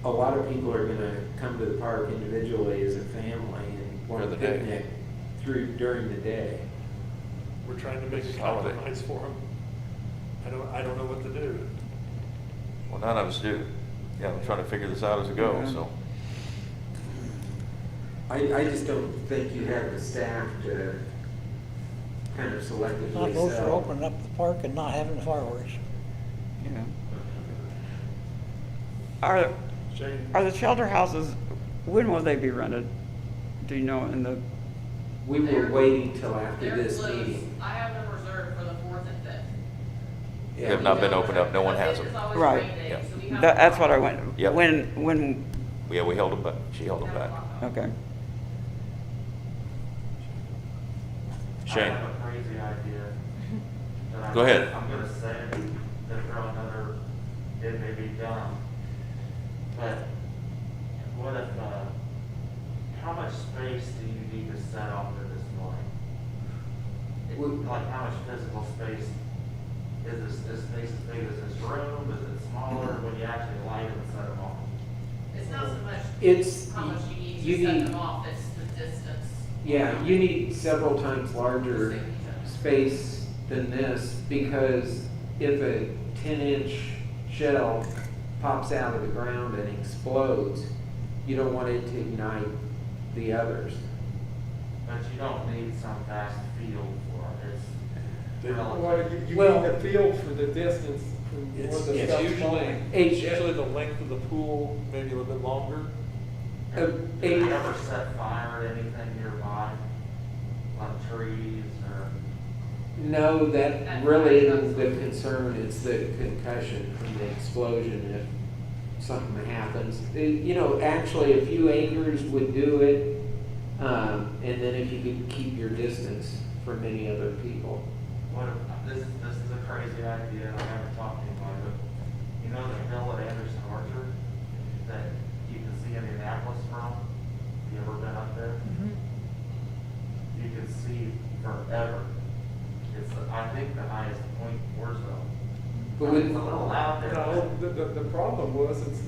a lot of people are gonna come to the park individually as a family and want to During the day. picnic during the day. We're trying to make a It's holiday. compromise for them. I don't know what to do. Well, none of us do. Yeah, we're trying to figure this out as we go, Yeah. so. I just don't think you have the staff to kind of I selectively vote for sell. opening up the park and not having the fireworks. Yeah. Shane? Are the shelter houses, when will they be rented? Do you know, in the, We were waiting till after They're this closed. meeting. I have them reserved for the 4th and 5th. They have not been opened up, no one has them. It's always Right. rain days, Yeah. so we have that's what I them. went, Yep. when, Yeah, we held them back, she held them 10 back. o'clock. okay. Shane? I have a crazy idea. that Go ahead. I'm gonna say, to throw another, it may be dumb, but what if, how much space do you need to set off at this point? Like, how much physical space, is this space as big as this room, is it smaller, when you actually light them and set them off? It's not so much It's, how much you need you to set need, them off, it's the distance. yeah, you need several times larger Safety zones. space than this, because if a 10-inch shell pops out of the ground and explodes, you don't want it to ignite the others. But you don't need some vast field for it, it's They- Well, relative. you Well- need the field for the distance from where It's the stuff's usually, falling. it's usually the length of the pool, maybe a little bit longer. Do you ever set fire at anything nearby, like trees or? No, that really isn't the concern, it's the concussion from the explosion if something happens. You know, actually, a few acres would do it, and then if you could keep your distance from any other people. What if, this is a crazy idea, and I haven't talked to anybody, but you know the hill at Anderson Orchard that you can see Indianapolis from? Have you ever been up there? You can see forever. It's, I think, the highest point in Mooresville. But It's with, a little out there. No, the problem was, it's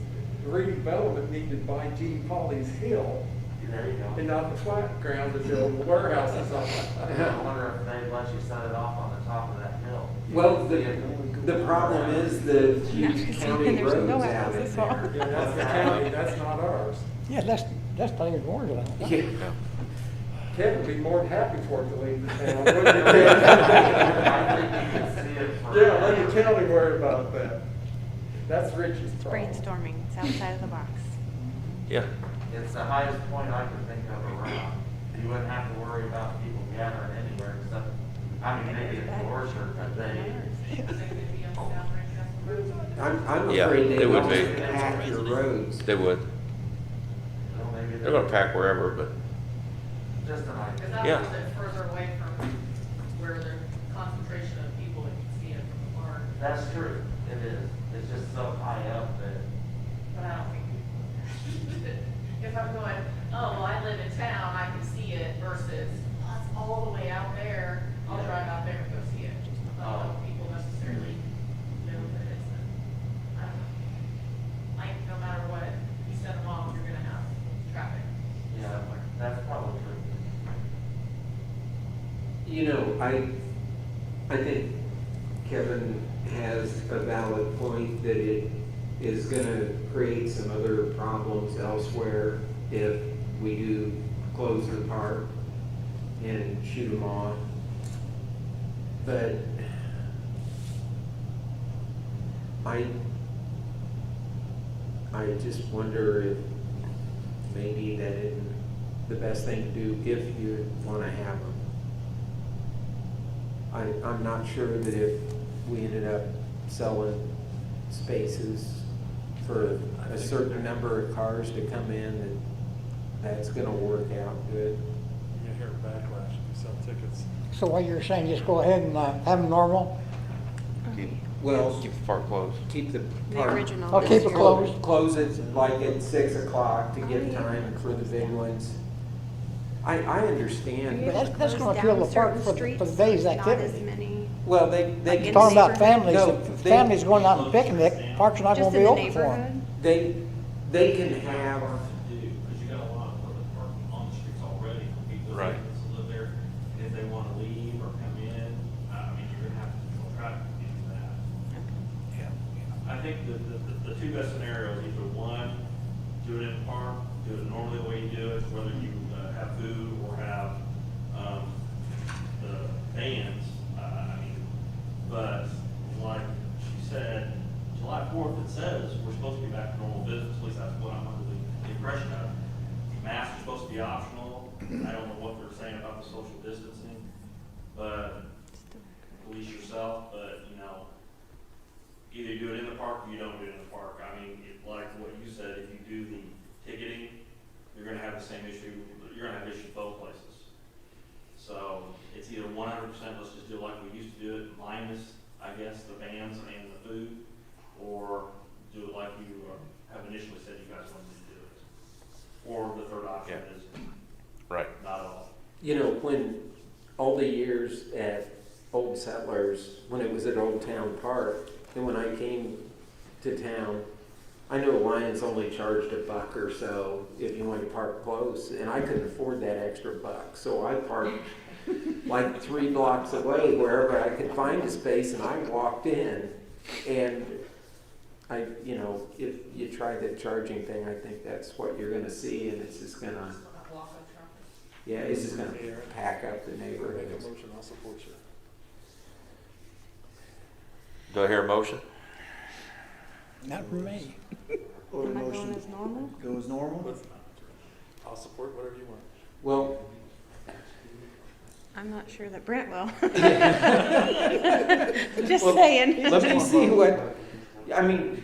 redevelopment needed to buy Gene Polly's hill There you go. and not the flat ground to build warehouses on. I wonder if they'd let you set it off on the top of that hill. well, the problem is the huge county There's roads no out in houses on. there. Yeah, that's the county, that's not ours. Yeah, that's Tiger Mooresville. Yeah. Kevin would be more than happy for it to leave the town, wouldn't you, I think Kevin? you can see it from. Yeah, let the county worry about that. That's Rich's problem. Brainstorming, it's outside of the box. Yeah. It's the highest point I can think of around. You wouldn't have to worry about people gathering anywhere except, I mean, maybe at the orchard, but they, Is it gonna be on South Ranch Festival? I'm Yeah, afraid they they would would be. pack your roads. They would. well, maybe They're gonna pack wherever, but, just an Because idea. that's Yeah. a little bit further away from where the concentration of people that can see it from the park. That's true, it is. It's just so high up that, But I don't think, if I'm going, oh, well, I live in town, I can see it versus, oh, it's all the way out there, I'll drive out there and go see it. I don't know if people necessarily know that it's, I don't know. Like, no matter what, you set them off, you're gonna have traffic. yeah, that's probably true. You know, I think Kevin has a valid point that it is gonna create some other problems elsewhere if we do close the park and shoot them off. But I just wonder if maybe that isn't the best thing to do if you wanna have them. I'm not sure that if we ended up selling spaces for a certain number of cars to come in, that that's gonna work out good. Yeah, gonna hear a backlash if we sell tickets. So what you're saying, just go ahead and have them normal? Well, Keep the park closed. keep the The park. original. I'll keep it closed. Close it like at 6 o'clock to give time for the big ones. I understand. But that's gonna kill the park for the day's activity. Not as many, Well, You're in the talking about neighborhood? families, No, if they- families going out and picnic, park's not just gonna in be the open for them. neighborhood? They can have, Hard to do, because you got a lot of public parking on the streets already for people Right. that live there. And if they wanna leave or come in, I mean, you're gonna have to control traffic to do that. I think the two best scenarios, either one, do it in the park, do it normally the way you do it, whether you have food or have, the bands, I mean, but like she said, July 4th, it says we're supposed to be back to normal business, at least that's what I'm under the impression of. Masks are supposed to be optional, I don't know what they're saying about the social distancing, but police yourself, but, you know, either you do it in the park or you don't do it in the park. I mean, like what you said, if you do the ticketing, you're gonna have the same issue, you're gonna have issues both places. So it's either 100%, let's just do it like we used to do it, minus, I guess, the bands and the food, or do it like you have initially said you guys wanted to do it. Or the third option Yeah. is Right. not at all. you know, when all the years at Old Settlers, when it was at Old Town Park, and when I came to town, I know Lions only charged $1 or so if you wanted to park close, and I couldn't afford that extra $1. So I parked like 3 blocks away wherever I could find a space, and I walked in. And you know, if you try the charging thing, I think that's what you're gonna see, and it's just gonna, yeah, it's just gonna pack up the Make a neighborhoods. motion, I'll support you. Do I hear a motion? Not for me. Or Am I going motion as normal? go as normal? I'll support whatever you want. Well, I'm not sure that Brent will. Just Well, saying. let me see what, I mean,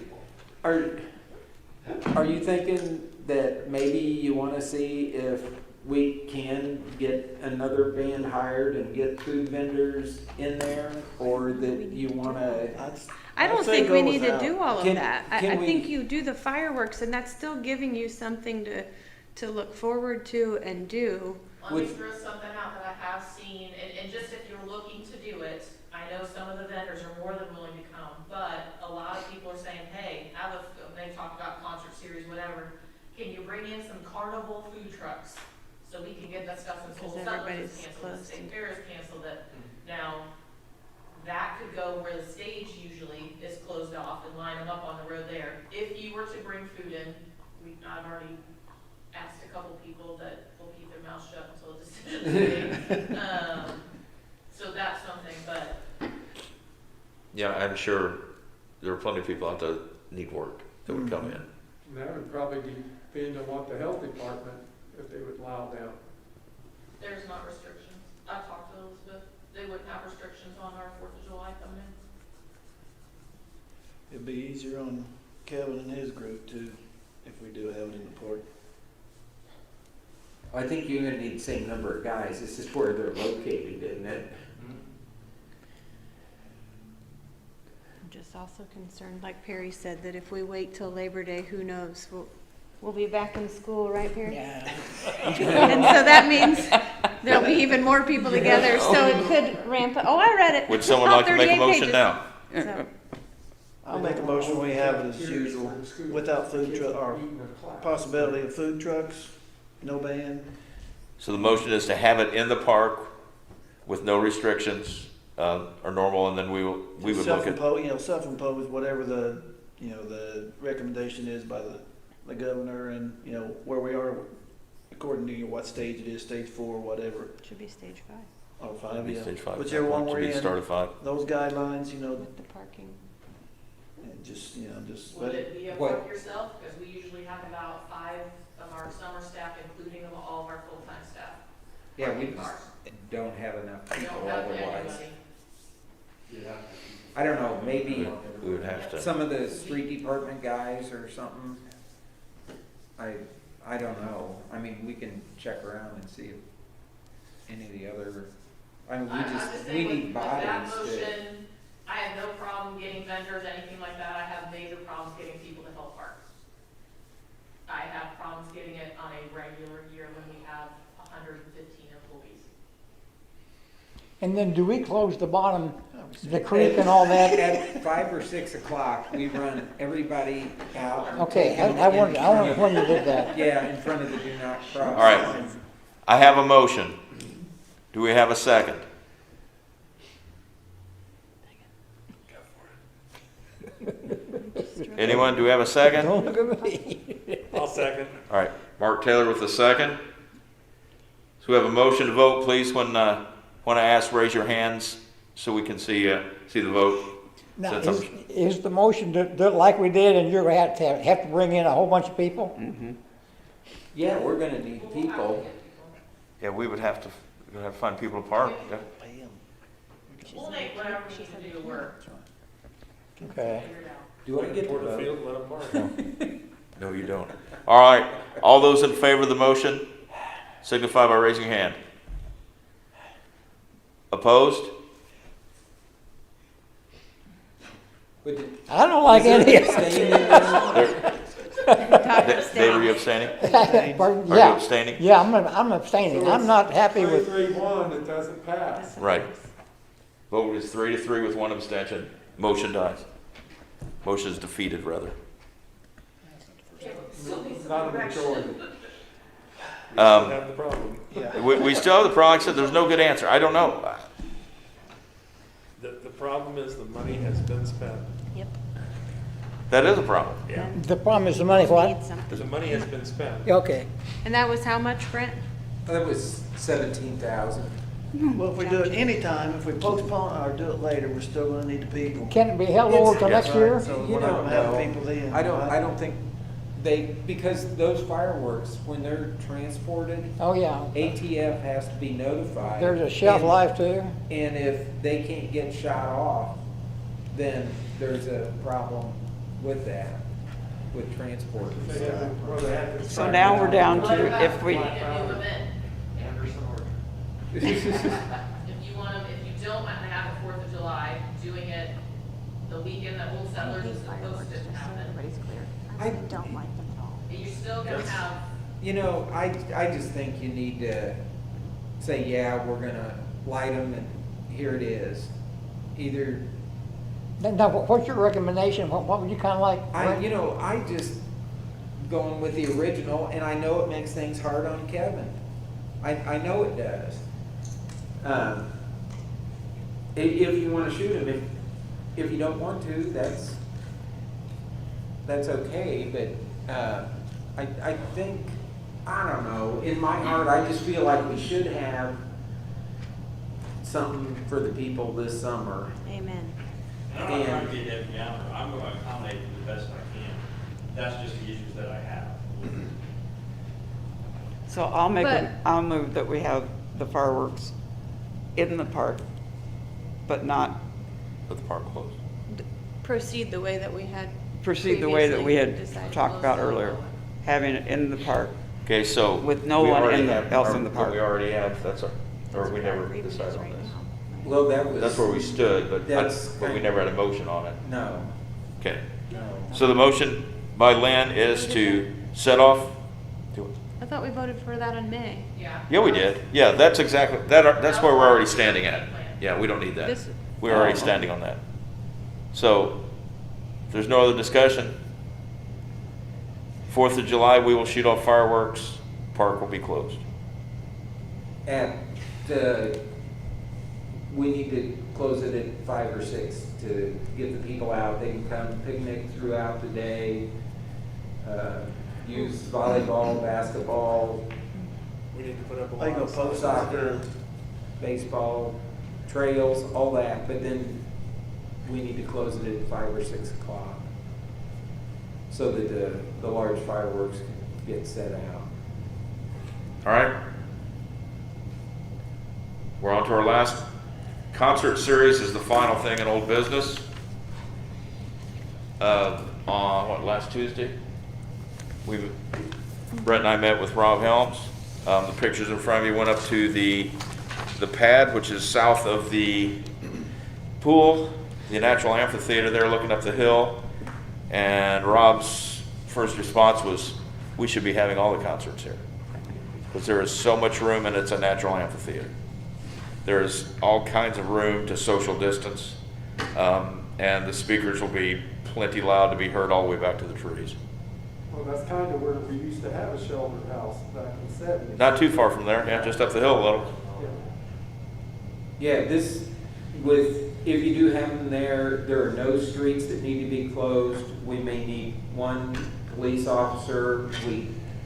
are you thinking that maybe you wanna see if we can get another band hired and get food vendors in there? Or that you wanna, I don't I'd say think go we need to without. do all of Can- that. I can we- think you do the fireworks and that's still giving you something to look forward to and do. Let me With- throw something out that I have seen, and just if you're looking to do it, I know some of the vendors are more than willing to come, but a lot of people are saying, hey, they talked about concert series, whatever, can you bring in some carnival food trucks? So we can get that stuff in school. Because Settlers everybody's is canceled, the closed. state fair is canceled, now, that could go where the stage usually is closed off and line them up on the road there. If you were to bring food in, I've already asked a couple people that will keep their mouths shut until the decision is made. So that's something, but Yeah, I'm sure there are plenty of people out there that need work that would come in. That would probably depend on what the health department, if they would allow them. there's not restrictions. I talked to Elizabeth, they wouldn't have restrictions on our 4th of July coming in. It'd be easier on Kevin and his group too, if we do have it in the park. I think you're gonna need the same number of guys, it's just where they're located, isn't it? I'm just also concerned, like Perry said, that if we wait till Labor Day, who knows? We'll be back in school, right, Perry? Yeah. And so that means there'll be even more people together, so it could ramp up. Oh, I read it. Would someone All like to make a 38 motion pages. now? So, I'll make a motion, we have it as usual, without food truck, or possibility of food trucks, no band. So the motion is to have it in the park with no restrictions, or normal, and then we would look at. Self-impose, self-impose whatever the, the recommendation is by the governor and, where we are according to what stage it is, stage 4, whatever, should be stage 5 or 5, yeah. Stage 5. Whichever one To we're be in, started 5. those guidelines, with the parking. and just, just. Would it be a What- work yourself? Because we usually have about 5 of our summer staff, including all of our full-time staff. Yeah, we Parking cars. don't have enough We people don't have otherwise. anybody. I don't know, maybe We would have to. some of the street department guys or something. I don't know. I mean, we can check around and see if any of the other, I mean, I'm just we saying need with that bodies to. motion, I have no problem getting vendors, anything like that. I have major problems getting people to help park. I have problems getting it on a regular year when we have 115 employees. And then do we close the bottom, the creek and all that? At 5 or 6 o'clock, we run everybody out. and Okay, take them I wondered in front of- when you did that. Yeah, in front of the do not cross. All right. I have a motion. Do we have a second? Anyone, do we have a second? All Don't look at me. I'll second. right, Mark Taylor with the second. So we have a motion to vote, please, when I ask, raise your hands so we can see the vote. Now, Since is the motion to do it like we did, and you're gonna have to bring in a whole bunch of people? Yeah, we're gonna need people. Yeah, we would have to find people to park. Yeah. We'll make whatever we need to do to work. Okay. Figure it out. Do I get to Toward the vote? field, let them park. No, you don't. All right, all those in favor of the motion, signify by raising your hand. Opposed? I don't like any of Staying it. in there? They were you abstaining? Pardon? Are you Yeah. abstaining? Yeah, I'm abstaining. I'm not happy with, 3-3-1, it doesn't pass. Right. Vote is 3-3 with one abstention. Motion dies. Motion is defeated, rather. Not a majority. Have the problem. We still have the problem. Like I said, there's no good answer. I don't know. The problem is the money has been spent. Yep. That is a problem. Yeah. the problem is the money, what? Need something. The money has been spent. Okay. And that was how much, Brent? That was 17,000. Well, if we do it anytime, if we postpone or do it later, we're still gonna need the people. Can it be held over till next year? So You we're not don't gonna have know. people then. I right? don't think because those fireworks, when they're transported, Oh, yeah. ATF has to be notified. There's a shelf And- life too. And if they can't get shot off, then there's a problem with that, with transport and stuff. Well, they have to- So now we're down What to about if we, like a new event? Anderson or If you want to, if you don't want to have a 4th of July, doing it the weekend that Old Settlers is supposed to happen, Everybody's clear. I don't like them at all. you're still going to have, You know, I just think you need to say, yeah, we're gonna light them and here it is. Either, Now, what's your recommendation? What would you kind of like? I just going with the original and I know it makes things hard on Kevin. I know it does. If you wanna shoot him, if you don't want to, that's okay, but, I think, I don't know, in my heart, I just feel like we should have something for the people this summer. Amen. And I'm not trying to get Debbie down, I'm going to accommodate you the best I can. That's just the issues that I have. so I'll move that we have the fireworks in the park, but not Put the park closed. Proceed the way that we had. proceed the way that we had previously decided. talked about earlier, having it in the park. Okay, so. With no we one already in the- have- else in the or park. We already have, or we never Grievances decided on right this. now. Well, that was. That's where we stood, but we kind- never had a motion on it. No, Okay. no. So the motion by Lynn is to set off. I thought we voted for that in May. yeah. Yeah, we did. Yeah, that's exactly, that's where we're already standing at. Yeah, we don't need that. This- We're already standing on that. So, if there's no other discussion, 4th of July, we will shoot off fireworks, park will be closed. We need to close it at 5 or 6 to get the people out. They can come picnic throughout the day, use volleyball, basketball, We need to put up a They go lot. post soccer, baseball, trails, all that, but then we need to close it at 5 or 6 o'clock so that the large fireworks can get set out. All right? We're on to our last concert series is the final thing in old business. On last Tuesday? Brett and I met with Rob Helms. The pictures in front of you went up to the the pad, which is south of the pool, the natural amphitheater there looking up the hill. And Rob's first response was, we should be having all the concerts here. Because there is so much room and it's a natural amphitheater. There's all kinds of room to social distance. And the speakers will be plenty loud to be heard all the way back to the trees. Well, that's kind of where we used to have a shelter house back in the '70s. Not too far from there, yeah, just up the hill a little. Yeah, this, if you do have them there are no streets that need to be closed. We may need one police officer.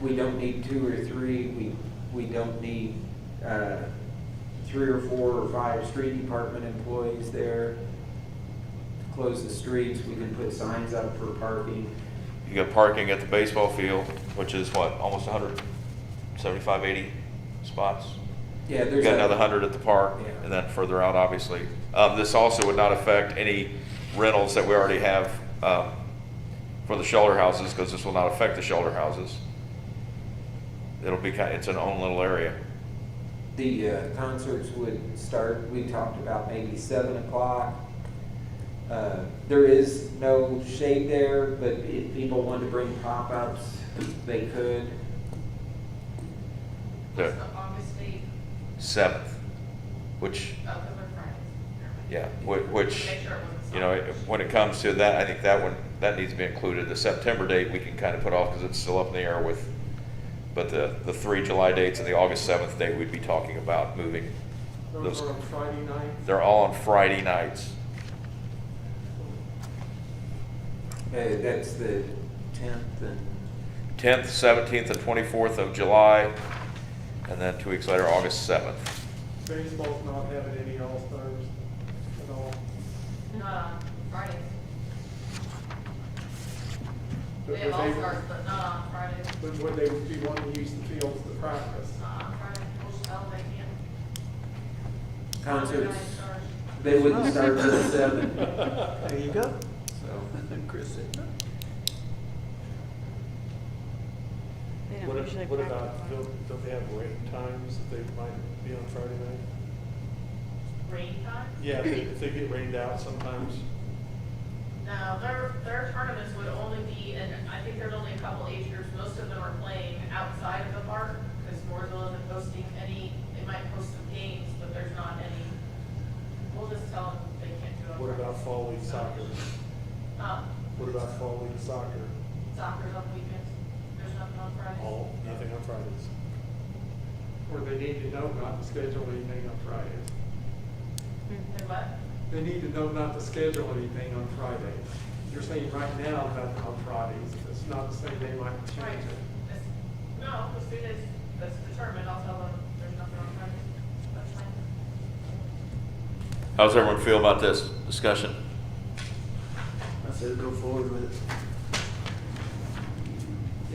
We don't need 2 or 3. We don't need 3 or 4 or 5 street department employees there to close the streets. We can put signs up for parking. You got parking at the baseball field, which is what, almost 175, 80 spots? Yeah, You there's got another 100 at the park, Yeah. and then further out, obviously. This also would not affect any rentals that we already have for the shelter houses, because this will not affect the shelter houses. It'll be it's an own little area. The concerts would start, we talked about maybe 7 o'clock. There is no shade there, but if people want to bring pop-ups, they could. The What's the August date? 7th, which, Oh, because we're Fridays. yeah, which, Make sure it wasn't you know, when it comes to that, I think that one, that needs to be included. The September date, we can kind of put off because it's still up in the air with, but the 3 July dates and the August 7th date, we'd be talking about moving. Those are on Friday night. They're all on Friday nights. That's the 10th and 10th, 17th, and 24th of July, and then 2 weeks later, August 7th. Baseball's not having any all-stars at all. Not on Fridays. But They have would all-stars, but not on Fridays. But would they be wanting to use the fields to practice? Not on Friday, we'll just elevate him. concerts, they wouldn't start till 7. There you go. So, Chris said no. They don't What usually what practice about, on- don't they have rain times that they might be on Friday night? Rain time? Yeah, if they get rained out sometimes. No, their tournaments would only be, and I think there's only a couple age groups, most of them are playing outside of the park, because Mooresville isn't hosting any, they might host some games, but there's not any. We'll just tell them they can't do it. What about fall league soccer? What What about fall league soccer? Soccer's on weekends, there's nothing on Fridays. All, nothing on Fridays. Or they need to know not to schedule anything on Fridays. And what? They need to know not to schedule anything on Fridays. You're saying right now nothing on Fridays. It's not to say they might Right. change it. No, as soon as that's determined, I'll tell them there's nothing on Fridays. That's fine. How's everyone feel about this discussion? I said go forward with it.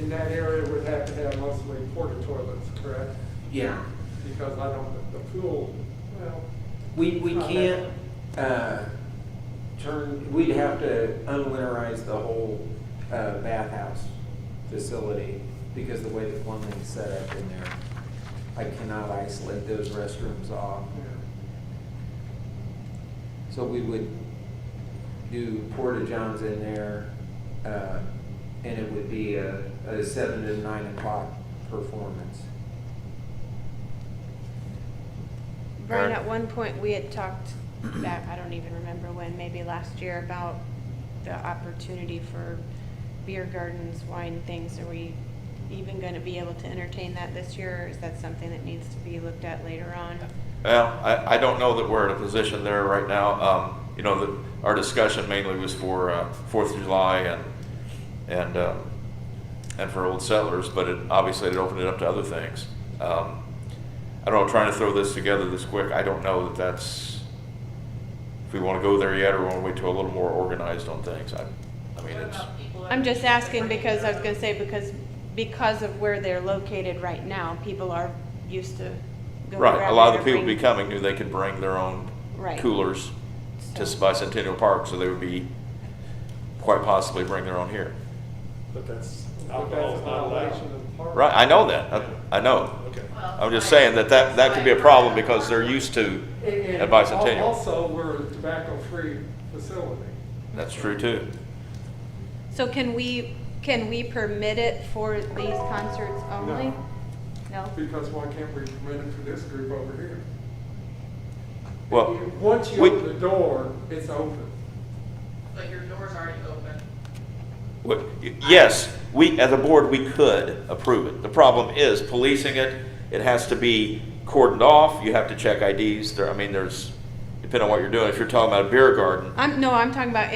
In that area, we'd have to have mostly porta toilets, correct? yeah, Because I don't, the pool, well, we Not can't, we'd have to unwinterize the whole, bathhouse facility because the way the plumbing is set up in there. I cannot isolate those restrooms off. So we would do porta johns in there, and it would be a 7 to 9 o'clock performance. Brian, at one point, we had talked back, I don't even remember when, maybe last year, about the opportunity for beer gardens, wine things. Are we even gonna be able to entertain that this year, or is that something that needs to be looked at later on? Well, I don't know that we're in a position there right now. You know, our discussion mainly was for 4th of July and for Old Settlers, but obviously it opened it up to other things. I don't know, trying to throw this together this quick, I don't know that that's, if we want to go there yet or want to wait till a little more organized on things. I mean, What it's, about people that- I'm just asking because I was gonna say, because of where they're located right now, people are used to going right, a around lot there of the people bring- becoming knew they could bring their own Right. coolers to So- Bicentennial Park, so they would be, quite possibly bring their own here. But that's, but alcohol that's is a not allowed. violation of the park. Right, I know that, I know. Okay. I'm just saying that could be a problem because they're used to And at Bicentennial. Also, we're a tobacco-free facility. That's true too. So can we permit it for these concerts only? No? Because why can't we permit it to this group over here? Well, Once you we- open the door, it's open. But your door's already open. yes, we, as a board, we could approve it. The problem is policing it. It has to be cordoned off. You have to check IDs. There's, depending on what you're doing. If you're talking about a beer garden, I'm talking about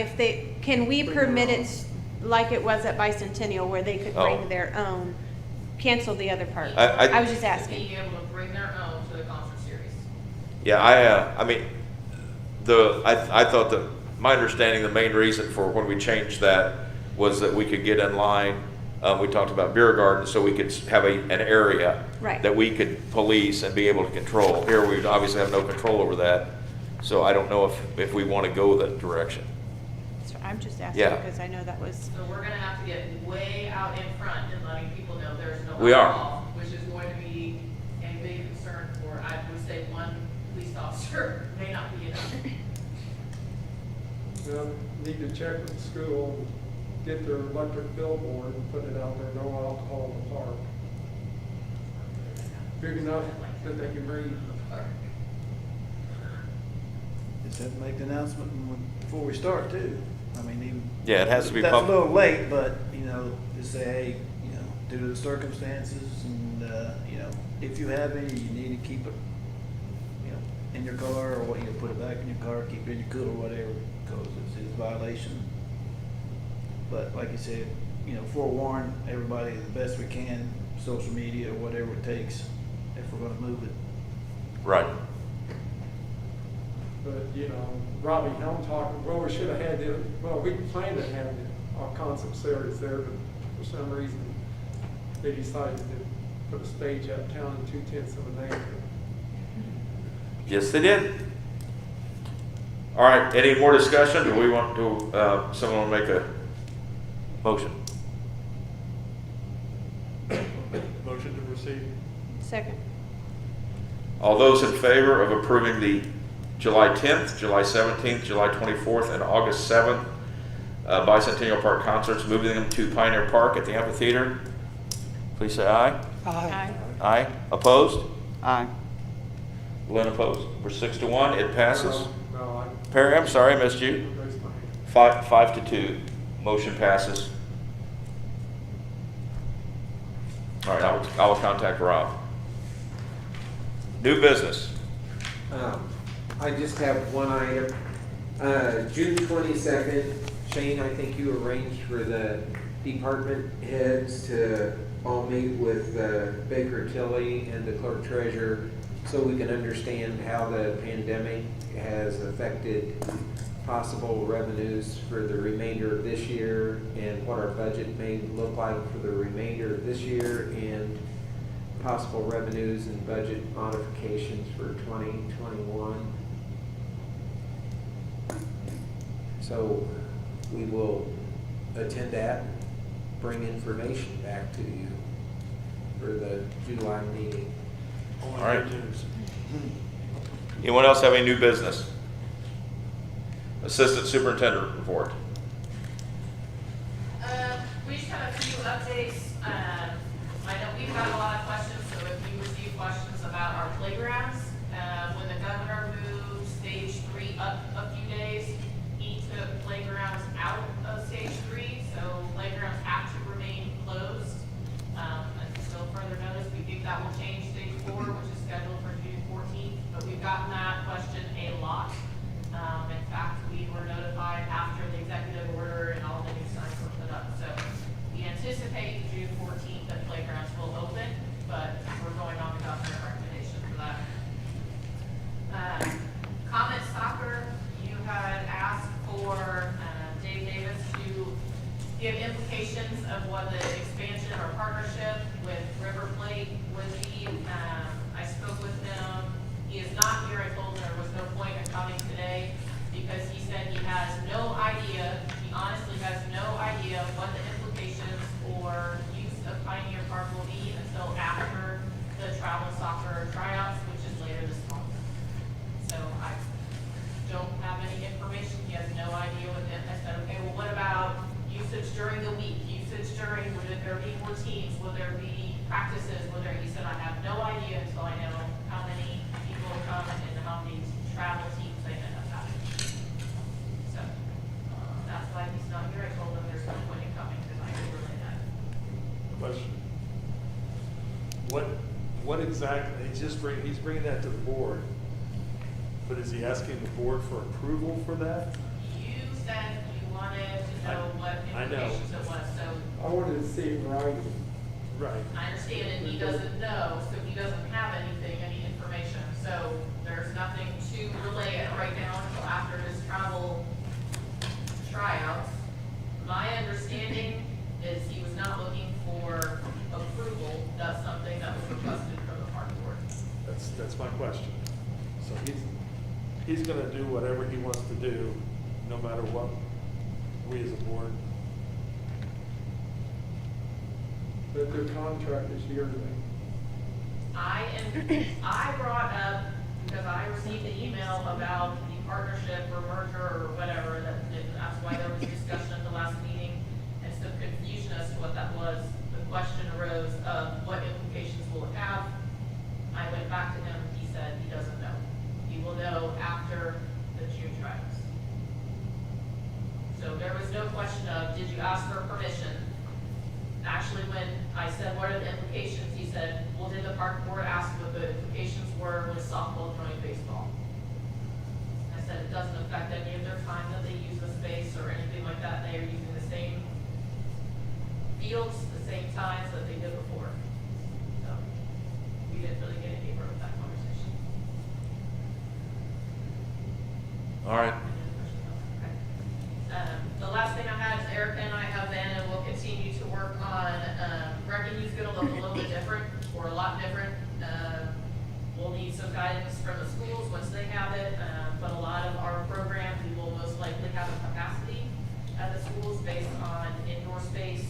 can we permit it like it was at Bicentennial where they could bring Oh. their own, cancel the other part? I was just asking. Being able to bring their own to the concert series. yeah, I thought that my understanding, the main reason for when we changed that was that we could get in line. We talked about beer gardens, so we could have an area Right. that we could police and be able to control. Here, we obviously have no control over that, so I don't know if we want to go that direction. So I'm just asking Yeah. because I know that was, So we're gonna have to get way out in front and letting people know there's no We are. alcohol, which is going to be a big concern for, I would say, one police officer may not be enough. Need to check with the school, get their electric billboard and put it out there, no alcohol in the park. Big enough that they can read. Just have to make the announcement before we start too. Even. Yeah, it has to be That's a public. little late, but, just say, hey, due to the circumstances and, if you have any, you need to keep it, in your car or put it back in your car, keep it in your cooler, whatever, because it's a violation. But like you said, forewarn everybody the best we can, social media or whatever it takes, if we're gonna move it. Right. But, Robbie Helm talking, we should have had we planned to have our concert series there, but for some reason, they decided to put a stage uptown in 2/10 of an acre. Yes, they did. All right, any more discussion? Do we want to, someone make a motion? Motion to proceed. second. All those in favor of approving the July 10th, July 17th, July 24th, and August 7th Bicentennial Park concerts, moving them to Pioneer Park at the amphitheater, please say aye. Aye. Aye. Opposed? Aye. Lynn opposed. We're 6-1. It passes. No, Perry, I'm sorry, I missed I you. raised my hand. 5-2. Motion passes. All right, I will contact Rob. New business. I just have one item. June 22nd, Shane, I think you arranged for the department heads to all meet with Baker Tilly and the clerk treasurer so we can understand how the pandemic has affected possible revenues for the remainder of this year and what our budget may look like for the remainder of this year and possible revenues and budget modifications for 2021. So we will attend that, bring information back to you for the July meeting. All right. Anyone else have any new business? Assistant Superintendent report. We just have a few updates. I know we've got a lot of questions, so if you receive questions about our playgrounds, when the governor moved stage 3 up a few days, he took playgrounds out of stage 3, so playgrounds have to remain closed until further notice. We think that will change stage 4, which is scheduled for June 14th, but we've gotten that question a lot. In fact, we were notified after the executive order and all the new signs were put up. So we anticipate June 14th that playgrounds will open, but we're going on the governor's recommendation for that. Comet Soccer, you had asked for Dave Davis to give implications of what the expansion of our partnership with River Plate would be. I spoke with him. He is not here. I told him there was no point in coming today because he said he has no idea. He honestly what exactly, he's bringing that to the board, but is he asking the board for approval for that? You said you wanted to know what I know. implications it was, so I wanted to see it in writing. Right. I understand, and he doesn't know, so he doesn't have anything, any information, so there's nothing to relay it right now until after his travel tryouts. My understanding is he was not looking for approval, that's something that was requested from the park board. That's my question. So he's gonna do whatever he wants to do, no matter what we as a board. But their contract is yearly. I brought up, because I received the email about the partnership or merger or whatever, that's why there was discussion at the last meeting, and some confusion as to what that was. The question arose of what implications will it have? I went back to him, he said he doesn't know. He will know after the June trials. So there was no question of, did you ask for permission? Actually, when I said, what are the implications, he said, well, did the park board ask what the implications were with softball joining baseball? I said, it doesn't affect any of their time that they use the space or anything like that. They are using the same fields, the same times that they did before. So we didn't really get any further with that conversation. All right. The last thing I had is Erica and I have been and will continue to work on, Breckenridge is gonna look a little bit different, or a lot different. We'll need some guidance from the schools once they have it, but a lot of our programs, we will most likely have a capacity at the schools based on indoor space,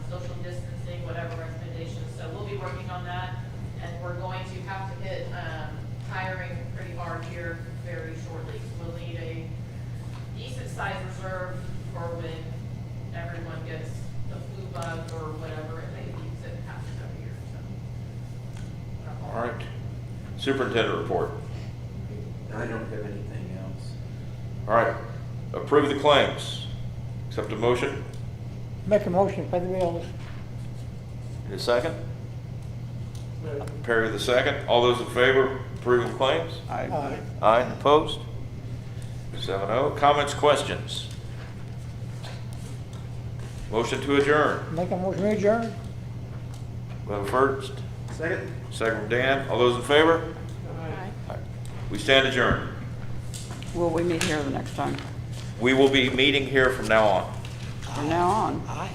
social distancing, whatever recommendations. So we'll be working on that, and we're going to have to hit, hiring pretty hard here very shortly. We'll need a decent sized reserve for when everyone gets the flu bug or whatever, and they use it after every year, so. All right. Superintendent report. I don't have anything else. All right. Approve the claims. Accept a motion. Make a motion for the bills. Need a second? Perry the second. All those in favor, approve of claims? Aye. Aye, opposed? 7-0. Comments, questions? Motion to adjourn. Make a motion to adjourn. We have a first. Second? Second from Dan. All those in favor? Aye. We stand adjourned. Will we meet here the next time? We will be meeting here from now on. From now on?